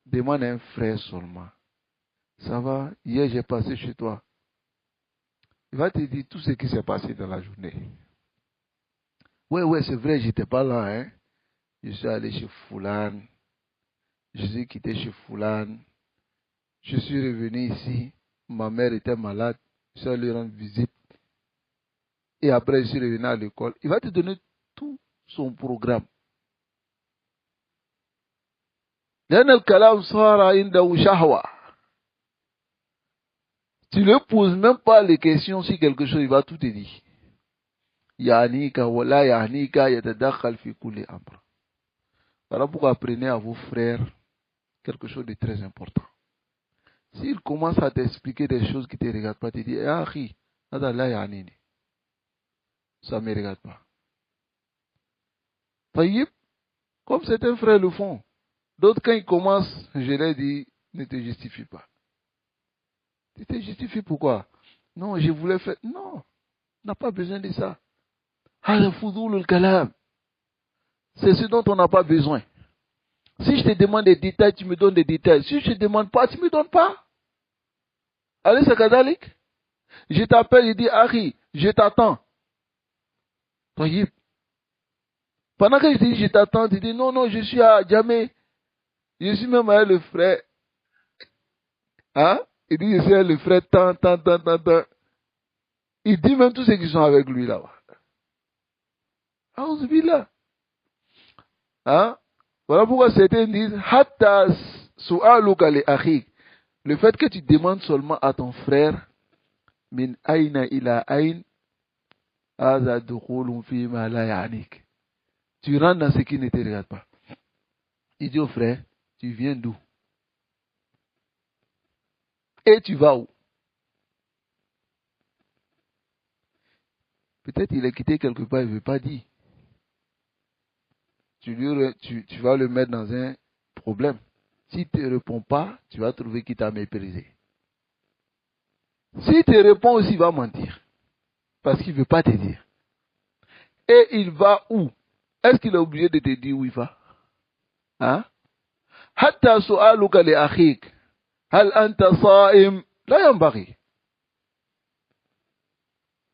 Demande à un frère seulement. Ça va, hier j'ai passé chez toi. Il va te dire tout ce qui s'est passé dans la journée. Ouais, c'est vrai, j'étais pas là, hein. Je suis allé chez Foulane. Je suis quitté chez Foulane. Je suis revenu ici. Ma mère était malade. Je suis allé rendre visite. Et après, je suis revenu à l'école. Il va te donner tout son programme. لأن الكلام صار عنده شهوة. Tu ne poses même pas les questions sur quelque chose, il va tout te dire. Yanika wala yanika yatadakhal fi kulli amr. Voilà pourquoi apprenez à vos frères quelque chose de très important. S'ils commencent à t'expliquer des choses qui ne te regardent pas, tu dis, ah, ça ne me regarde pas. Taïb, comme certains frères le font. D'autres, quand ils commencent, je leur dis, ne te justifie pas. Tu te justifies pourquoi? Non, je voulais faire. Non, on n'a pas besoin de ça. C'est ce dont on n'a pas besoin. Si je te demande des détails, tu me donnes des détails. Si je ne te demande pas, tu ne me donnes pas. Allez, c'est kadalik. Je t'appelle, je dis, Harry, je t'attends. Taïb. Pendant que je dis, je t'attends, tu dis, non, je suis à Djamé. Je suis même avec le frère. Hein? Il dit, je suis avec le frère, tant. Il dit même tous ceux qui sont avec lui là-bas. Aouzubillah. Hein? Voilà pourquoi certains disent, Hatta su'aluka li akhik. Le fait que tu demandes seulement à ton frère, min aina ila ain, aza dukhulun fi ma la ya'nik. Tu rentres dans ce qui ne te regarde pas. Il dit au frère, tu viens d'où? Et tu vas où? Peut-être il est quitté quelque part, il ne veut pas dire. Tu vas le mettre dans un problème. S'il ne te répond pas, tu vas trouver qu'il t'a méprisé. S'il te répond aussi, il va mentir. Parce qu'il ne veut pas te dire. Et il va où? Est-ce qu'il est obligé de te dire où il va? Hein? Hatta su'aluka li akhik. Hal anta sa'im. La yambari.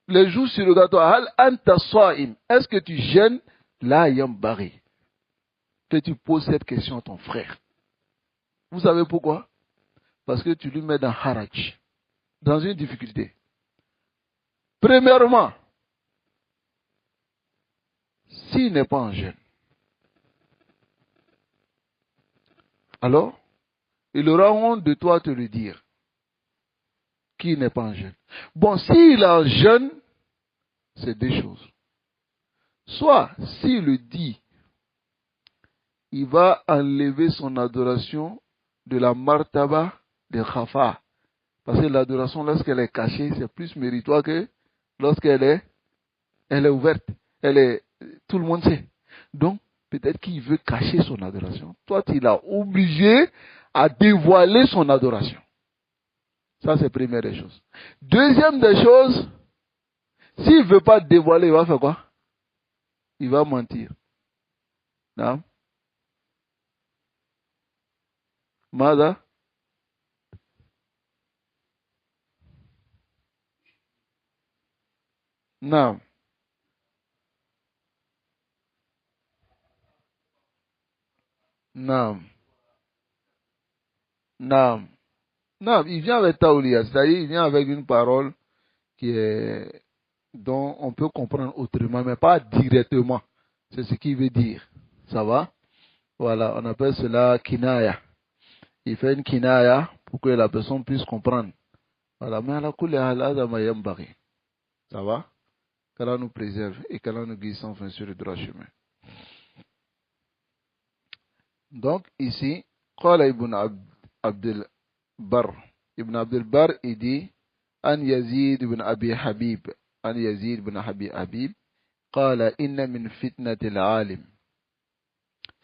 Les jours surrogatoires. Hal anta sa'im. Est-ce que tu gênes? La yambari. Que tu poses cette question à ton frère. Vous savez pourquoi? Parce que tu lui mets dans haraj. Dans une difficulté. Premièrement, s'il n'est pas en jeûne, alors, il aura honte de toi te le dire. Qu'il n'est pas en jeûne. Bon, s'il est en jeûne, c'est deux choses. Soit, s'il le dit, il va enlever son adoration de la martaba de Khafa. Parce que l'adoration, lorsqu'elle est cachée, c'est plus méritoire que lorsqu'elle est ouverte. Tout le monde sait. Donc, peut-être qu'il veut cacher son adoration. Toi, tu l'as obligé à dévoiler son adoration. Ça, c'est la première des choses. Deuxième des choses, s'il ne veut pas dévoiler, il va faire quoi? Il va mentir. Non? Mada? Non. Non. Non. Non, il vient avec Taoulia, c'est-à-dire il vient avec une parole dont on peut comprendre autrement, mais pas directement. C'est ce qu'il veut dire. Ça va? Voilà, on appelle cela kinaya. Il fait une kinaya pour que la personne puisse comprendre. Voilà, mais à la couleur, ça va? Qu'Allah nous préserve et qu'Allah nous guide sans fin sur le droit chemin. Donc, ici, قال ابن عبد البر Ibn Abdul Bar, il dit, An Yazid ibn Abi Habib, An Yazid ibn Abi Habib, قال إن من فتنة العالم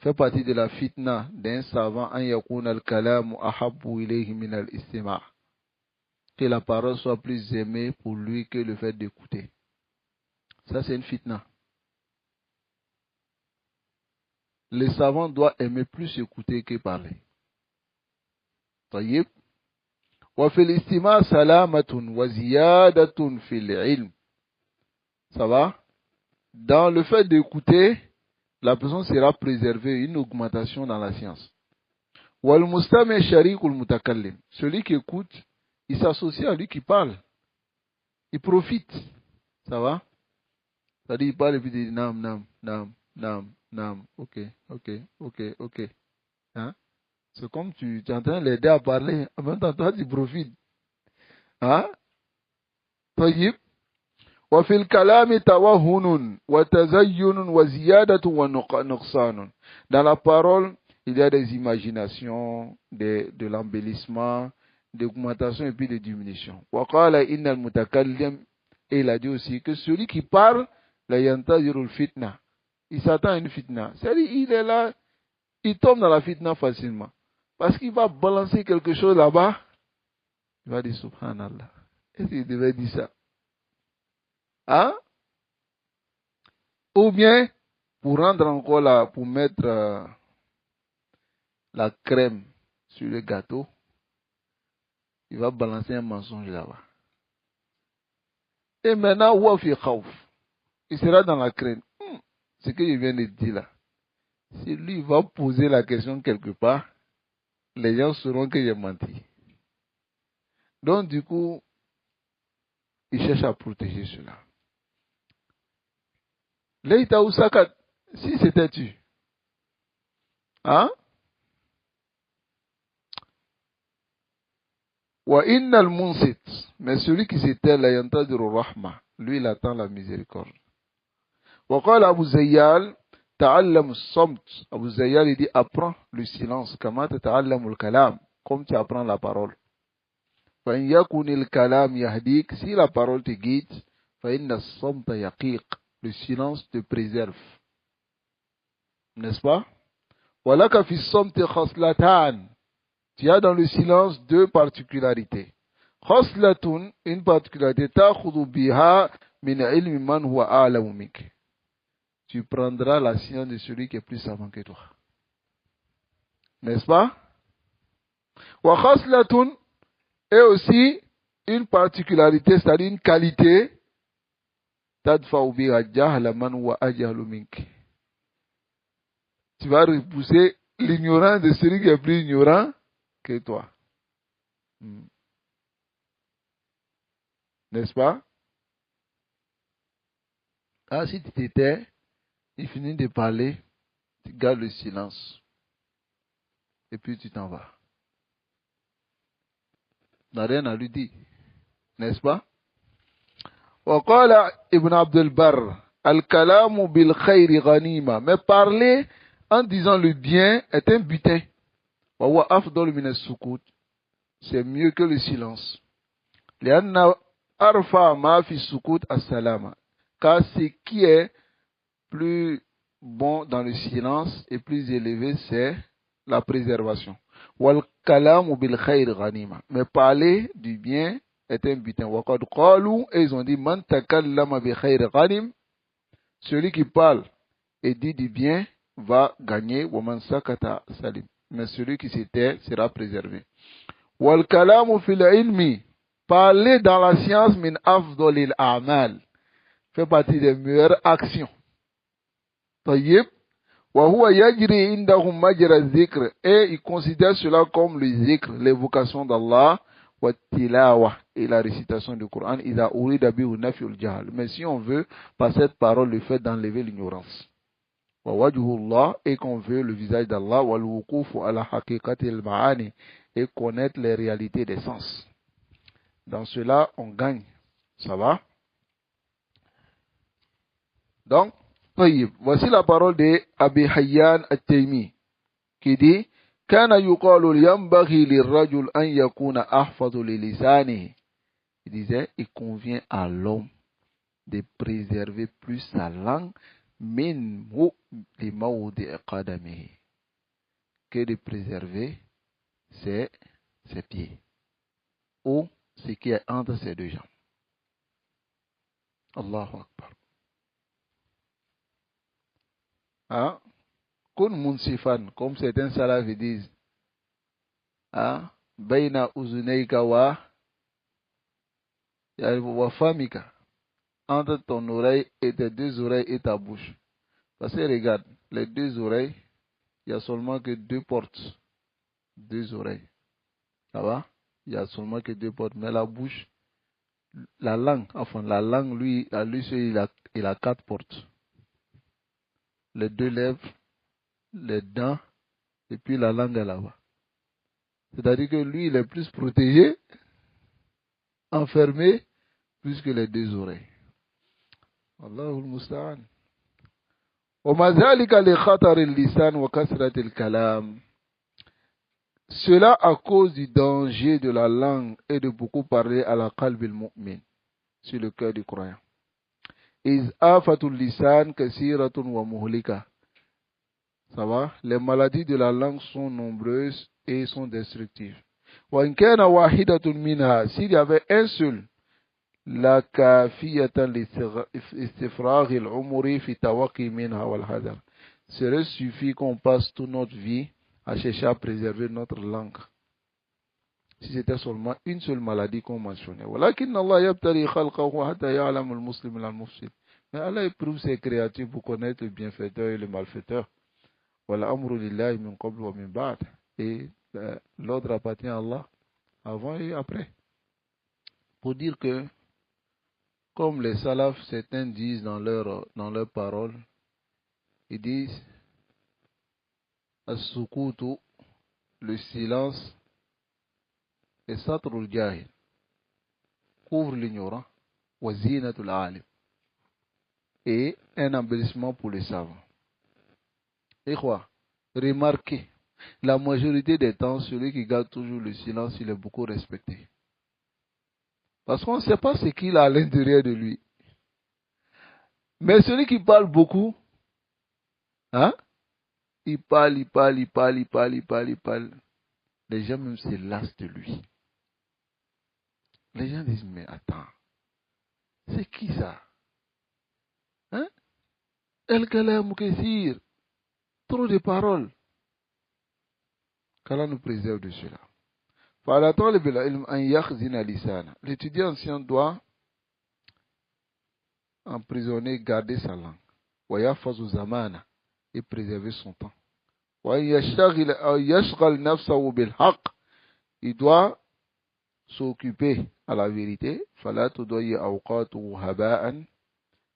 fait partie de la fitna d'un savant an yakuna al-kalamu ahabbu ilayhi min al-istima', que la parole soit plus aimée pour lui que le fait d'écouter. Ça c'est une fitna. Le savant doit aimer plus écouter que parler. طيب وفي الاستماع سلامة وزيادة في العلم. Ça va? Dans le fait d'écouter, la personne sera préservée, une augmentation dans la science. وَالْمُسْتَمِعْ شَرِيكُ الْمُتَكَلِّمِ. Celui qui écoute, il s'associe à lui qui parle. Il profite. Ça va? C'est-à-dire, il parle et puis il dit nam, nam, nam, nam, nam. Ok. Hein? C'est comme tu es en train de l'aider à parler. En même temps, toi, tu profites. Hein? طيب. وفي الكلام توهن وتزين وزيادة ونقصان. Dans la parole, il y a des imaginations, de l'embellissement, des augmentations et puis des diminutions. وقال إن المتكلم, et il a dit aussi que celui qui parle, la ينتظر الفتنة, il s'attend à une fitna. C'est-à-dire, il est là, il tombe dans la fitna facilement. Parce qu'il va balancer quelque chose là-bas, il va dire subhanallah. Est-ce qu'il devait dire ça? Hein? Ou bien, pour rendre encore là, pour mettre la crème sur le gâteau, il va balancer un mensonge là-bas. Et maintenant, il sera dans la crainte. Ce que je viens de dire là, si lui va poser la question quelque part, les gens sauront que j'ai menti. Donc, du coup, il cherche à protéger cela. Leïta ou Sakat, si c'était tu, hein? Wa innal munsit, mais celui qui s'était la yantadiru rahma, lui il attend la miséricorde. Wa qala Abu Zayyal, ta'allam as-samt. Abu Zayyal il dit apprends le silence, kama ta'allam al-kalam, comme tu apprends la parole. Fa in yakun al-kalam yahdik, si la parole te guide, fa inna as-samta yaqiq, le silence te préserve. N'est-ce pas? Wa laka fi as-samti khaslatan. Tu as dans le silence deux particularités. Khoslatun, une particularité, ta'khudhu biha min ilmi man huwa a'lamu mink. Tu prendras la science de celui qui est plus savant que toi. N'est-ce pas? Wa khoslatun est aussi une particularité, c'est-à-dire une qualité, tadfa'u biha jahla man huwa ajhalu mink. Tu vas repousser l'ignorance de celui qui est plus ignorant que toi. N'est-ce pas? Ah, si tu t'étais, il finit de parler, tu gardes le silence. Et puis tu t'en vas. Tu n'as rien à lui dire. N'est-ce pas? وقال Ibn Abdul Bar, Al-kalamu bil khayri ghanima. Mais parler en disant le bien est un butin. Wa huwa afdal min as-sukut. C'est mieux que le silence. لأن أرفع ما في السكوت السلامة. Car ce qui est plus bon dans le silence et plus élevé, c'est la préservation. Wal kalamu bil khayr ghanima. Mais parler du bien est un butin. Wa qad qalu, et ils ont dit man takallama bi khayr ghanim. Celui qui parle et dit du bien va gagner. Wa man sakata salim. Mais celui qui se tait sera préservé. Wal kalamu fil ilmi. Parler dans la science min afdalil a'mal. Fait partie des meilleures actions. طيب وهو يجري عندهم مجرى الذكر, et ils considèrent cela comme le zikr, l'évocation d'Allah, والتلاوة, et la récitation du Coran, إذا أريد به نفي الجهل. Mais si on veut par cette parole le fait d'enlever l'ignorance, ووجه الله, et qu'on veut le visage d'Allah, والوقوف على حقيقة المعاني, et connaître les réalités des sens. Dans cela on gagne. Ça va? Donc, voici la parole de Abi Hayyan At-Taymi qui dit كان يقال ينبغي للرجل أن يكون أحفظ للسانه. Il disait, il convient à l'homme de préserver plus sa langue min mawdi qadamihi, que de préserver ses pieds ou ce qui est entre ses deux jambes. Allahu Akbar. Hein? Kun munsifan, comme certains salafis disent, hein? Bayna uzunayka wa famika, entre ton oreille et tes deux oreilles et ta bouche. Parce que regarde, les deux oreilles, il n'y a seulement que deux portes. Deux oreilles. Ça va? Il n'y a seulement que deux portes. Mais la bouche, la langue, lui, il a quatre portes. Les deux lèvres, les dents, et puis la langue est là-bas. C'est-à-dire que lui, il est plus protégé, enfermé, plus que les deux oreilles. Allahul Musta'an. Cela à cause du danger de la langue et de beaucoup parler à la qalb al-mu'min, sur le cœur du croyant. Ça va? Les maladies de la langue sont nombreuses et sont destructives. S'il y avait un seul, la kafiyatan listifragh al-umri fi tawaqi minha wal hadar. Cela suffit qu'on passe toute notre vie à chercher à préserver notre langue. Si c'était seulement une seule maladie qu'on mentionnait. Mais Allah éprouve ses créatures pour connaître le bienfaiteur et le malfaiteur. Et l'ordre appartient à Allah avant et après. Pour dire que, comme les salafs, certains disent dans leurs paroles, ils disent as-sukutu, le silence, et satrul jahil, couvre l'ignorant, wa zinatul alim, et un embellissement pour les savants. Et quoi? Remarquez, la majorité des temps, celui qui garde toujours le silence, il est beaucoup respecté. Parce qu'on ne sait pas ce qu'il a à l'intérieur de lui. Mais celui qui parle beaucoup, hein? Il parle. Les gens même se lassent de lui. Les gens disent, mais attends, c'est qui ça? Hein? El-Kalam Kassir, trop de paroles. Qu'Allah nous préserve de cela. L'étudiant ancien doit emprisonner, garder sa langue. Et préserver son temps. Il doit s'occuper à la vérité.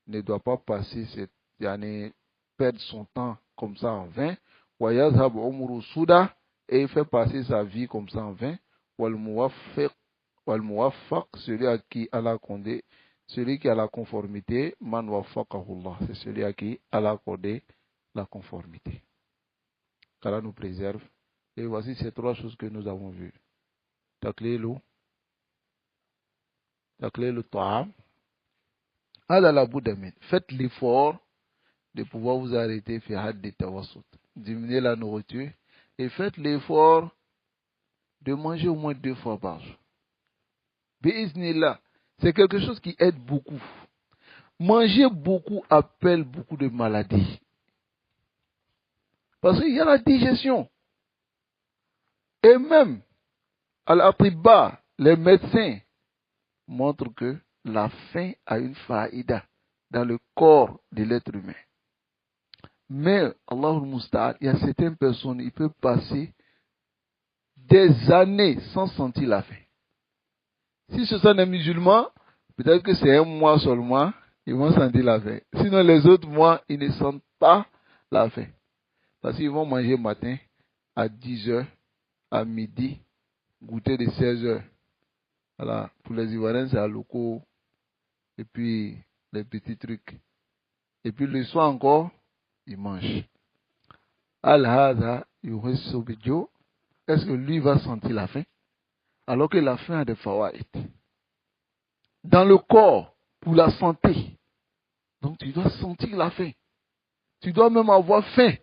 Ne doit pas passer perdre son temps comme ça en vain. Et il fait passer sa vie comme ça en vain. Celui à qui Allah a accordé, celui qui a la conformité, man wafaqahullah, c'est celui à qui Allah a accordé la conformité. Qu'Allah nous préserve. Et voici ces trois choses que nous avons vues. Taqlilu ta'am. Ala la boudamin. Faites l'effort de pouvoir vous arrêter fi haddi tawassut. Diminuez la nourriture et faites l'effort de manger au moins 2 fois par jour. Bi'iznillah, c'est quelque chose qui aide beaucoup. Manger beaucoup appelle beaucoup de maladies. Parce qu'il y a la digestion. Et même, al-atibba, les médecins montrent que la faim a une faïda dans le corps de l'être humain. Mais, Allahul Musta'an, il y a certaines personnes, ils peuvent passer des années sans sentir la faim. Si ce sont des musulmans, peut-être que c'est un mois seulement, ils vont sentir la faim. Sinon, les autres mois, ils ne sentent pas la faim. Parce qu'ils vont manger matin à 10 heures, à midi, goûter de 16 heures. Voilà. Pour les Ivoiriens, c'est à locaux, et puis les petits trucs. Et puis le soir encore, ils mangent. Al-Hada, yuhessu bidjo, est-ce que lui va sentir la faim? Alors que la faim a des fawaïd. Dans le corps, pour la santé. Donc tu dois sentir la faim. Tu dois même avoir faim.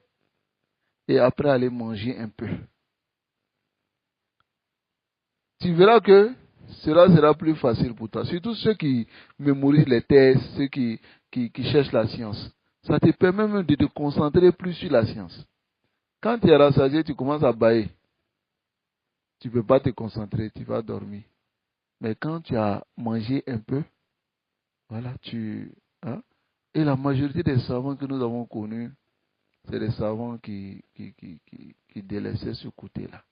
Et après aller manger un peu. Tu verras que cela sera plus facile pour toi. Surtout ceux qui mémorisent les tests, ceux qui cherchent la science. Ça te permet même de te concentrer plus sur la science. Quand tu es rassasié, tu commences à bailler. Tu ne peux pas te concentrer, tu vas dormir. Mais quand tu as mangé un peu, voilà, hein? Et la majorité des savants que nous avons connus, c'est des savants qui délaissaient ce côté-là.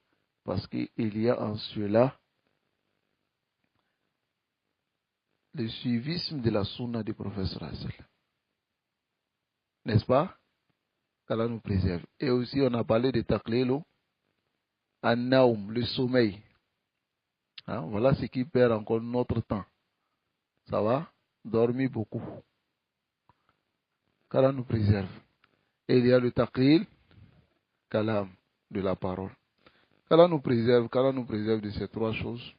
Parce qu'il y a en cela le suivisme de la sunna du professeur Hassel. N'est-ce pas? Qu'Allah nous préserve. Et aussi, on a parlé de Taklelo, An-Naum, le sommeil. Hein? Voilà ce qui perd encore notre temps. Ça va? Dormir beaucoup. Qu'Allah nous préserve. Et il y a le Taklil, Kalam, de la parole. Qu'Allah nous préserve de ces trois choses.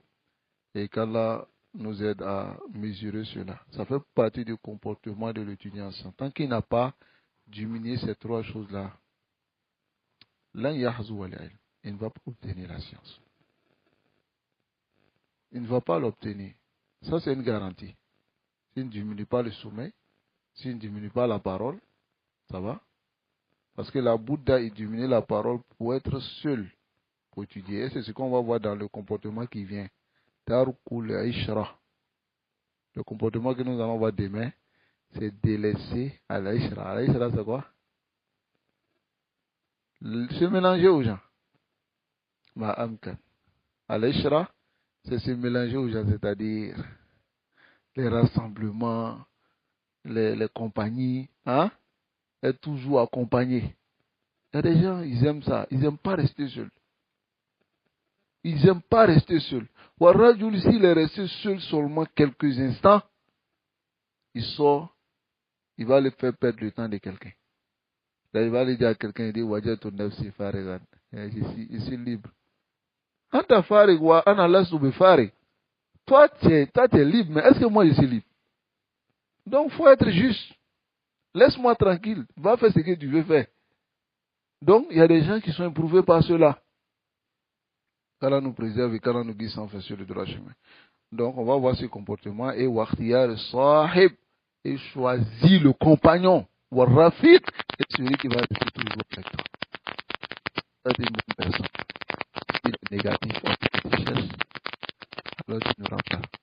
Et qu'Allah nous aide à mesurer cela. Ça fait partie du comportement de l'étudiant. Tant qu'il n'a pas diminué ces trois choses-là, il ne va pas obtenir la science. Il ne va pas l'obtenir. Ça, c'est une garantie. S'il ne diminue pas le sommeil, s'il ne diminue pas la parole, ça va? Parce que la Bouddha, il diminue la parole pour être seul, pour étudier. Et c'est ce qu'on va voir dans le comportement qui vient. Tarkul Aishra. Le comportement que nous allons voir demain, c'est délaisser à l'Aishra. L'Aishra, c'est quoi? Se mélanger aux gens. Ma'amkan. Al-Ishra, c'est se mélanger aux gens, c'est-à-dire les rassemblements, les compagnies, hein? Être toujours accompagné. Il y a des gens, ils aiment ça. Ils n'aiment pas rester seuls. Ils n'aiment pas rester seuls. Warajul, s'il est resté seul seulement quelques instants, il sort, il va le faire perdre le temps de quelqu'un. Là, il va aller dire à quelqu'un, il dit, Wajah ton nefsi farigan. Je suis libre. Anta farig wa ana lasu be farig. Toi, tu es libre, mais est-ce que moi, je suis libre? Donc, il faut être juste. Laisse-moi tranquille. Va faire ce que tu veux faire. Donc, il y a des gens qui sont éprouvés par cela. qu'Allah nous préserve et qu'Allah nous guide sans faire sur le droit chemin. Donc, on va voir ce comportement. Et Waqtiyar Sahib, et choisit le compagnon, Warrafiq, et celui qui va rester toujours avec toi. Ça, c'est une bonne personne. Il est négatif, on cherche. Alors, tu ne rentres pas.